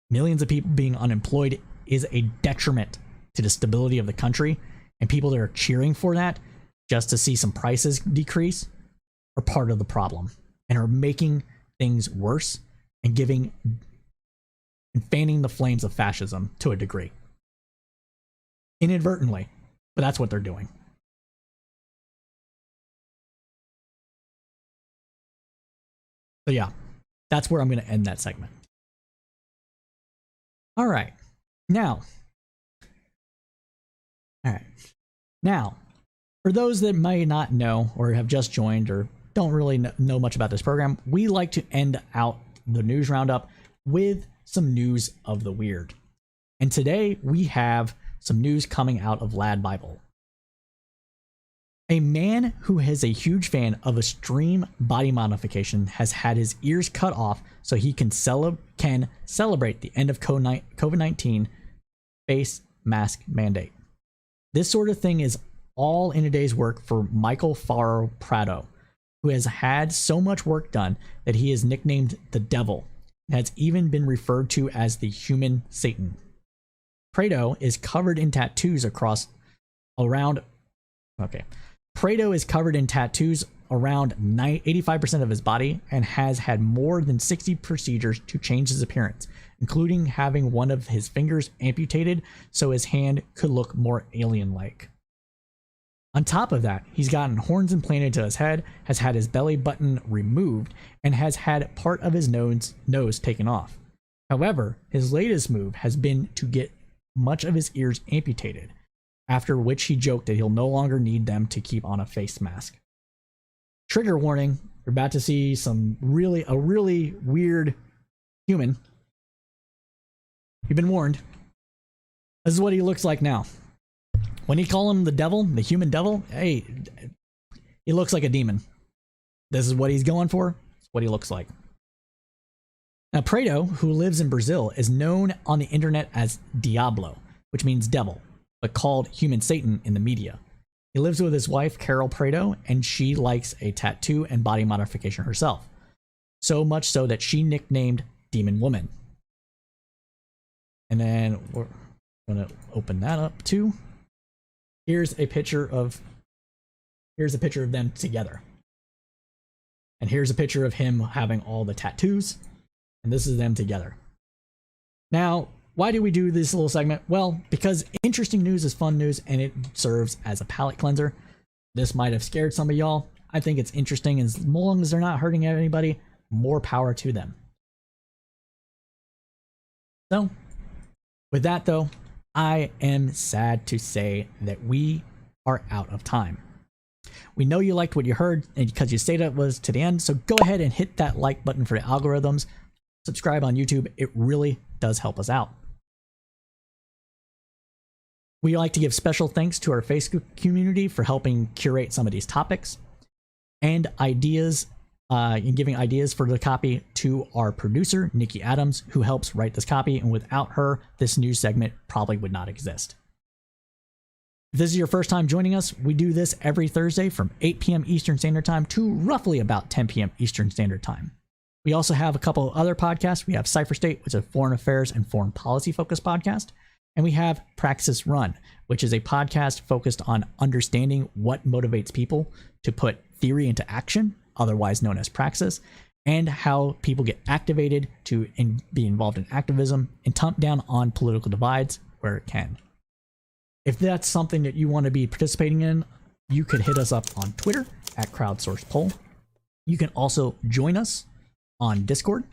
Millions of people being unemployed is a detriment to the stability of the country, and people that are cheering for that just to see some prices decrease are part of the problem and are making things worse and fanning the flames of fascism to a degree. Inadvertently, but that's what they're doing. So yeah, that's where I'm going to end that segment. All right. Now, for those that may not know or have just joined or don't really know much about this program, we like to end out the news roundup with some news of the weird. And today we have some news coming out of Lad Bible. A man who is a huge fan of extreme body modification has had his ears cut off so he can celebrate the end of COVID-19 face mask mandate. This sort of thing is all in a day's work for Michael Faro Prado, who has had so much work done that he is nicknamed the Devil and has even been referred to as the human Satan. Prado is covered in tattoos around 85% of his body and has had more than 60 procedures to change his appearance, including having one of his fingers amputated so his hand could look more alien-like. On top of that, he's gotten horns implanted to his head, has had his belly button removed, and has had part of his nose taken off. However, his latest move has been to get much of his ears amputated, after which he joked that he'll no longer need them to keep on a face mask. Trigger warning, you're about to see a really weird human. You've been warned. This is what he looks like now. When he call him the devil, the human devil, hey, he looks like a demon. This is what he's going for. It's what he looks like. Now, Prado, who lives in Brazil, is known on the internet as Diablo, which means devil, but called human Satan in the media. He lives with his wife, Carol Prado, and she likes a tattoo and body modification herself. So much so that she nicknamed Demon Woman. And then we're going to open that up too. Here's a picture of them together. And here's a picture of him having all the tattoos. And this is them together. Now, why do we do this little segment? Well, because interesting news is fun news and it serves as a palate cleanser. This might have scared some of y'all. I think it's interesting, and as long as they're not hurting anybody, more power to them. So, with that though, I am sad to say that we are out of time. We know you liked what you heard and because you stayed up was to the end, so go ahead and hit that like button for the algorithms. Subscribe on YouTube. It really does help us out. We like to give special thanks to our Facebook community for helping curate some of these topics and ideas, and giving ideas for the copy to our producer, Nikki Adams, who helps write this copy. And without her, this news segment probably would not exist. If this is your first time joining us, we do this every Thursday from 8 p.m. Eastern Standard Time to roughly about 10 p.m. Eastern Standard Time. We also have a couple of other podcasts. We have Cypher State, which is a foreign affairs and foreign policy focused podcast. And we have Praxis Run, which is a podcast focused on understanding what motivates people to put theory into action, otherwise known as praxis, and how people get activated to be involved in activism and tamp down on political divides where it can. If that's something that you want to be participating in, you could hit us up on Twitter at CrowdsourcePoll. You can also join us on Discord.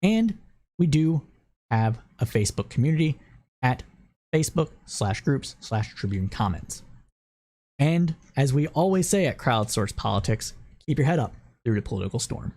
And we do have a Facebook community at Facebook/groups/Tribune Comments. And as we always say at Crowdsource Politics, keep your head up through the political storm.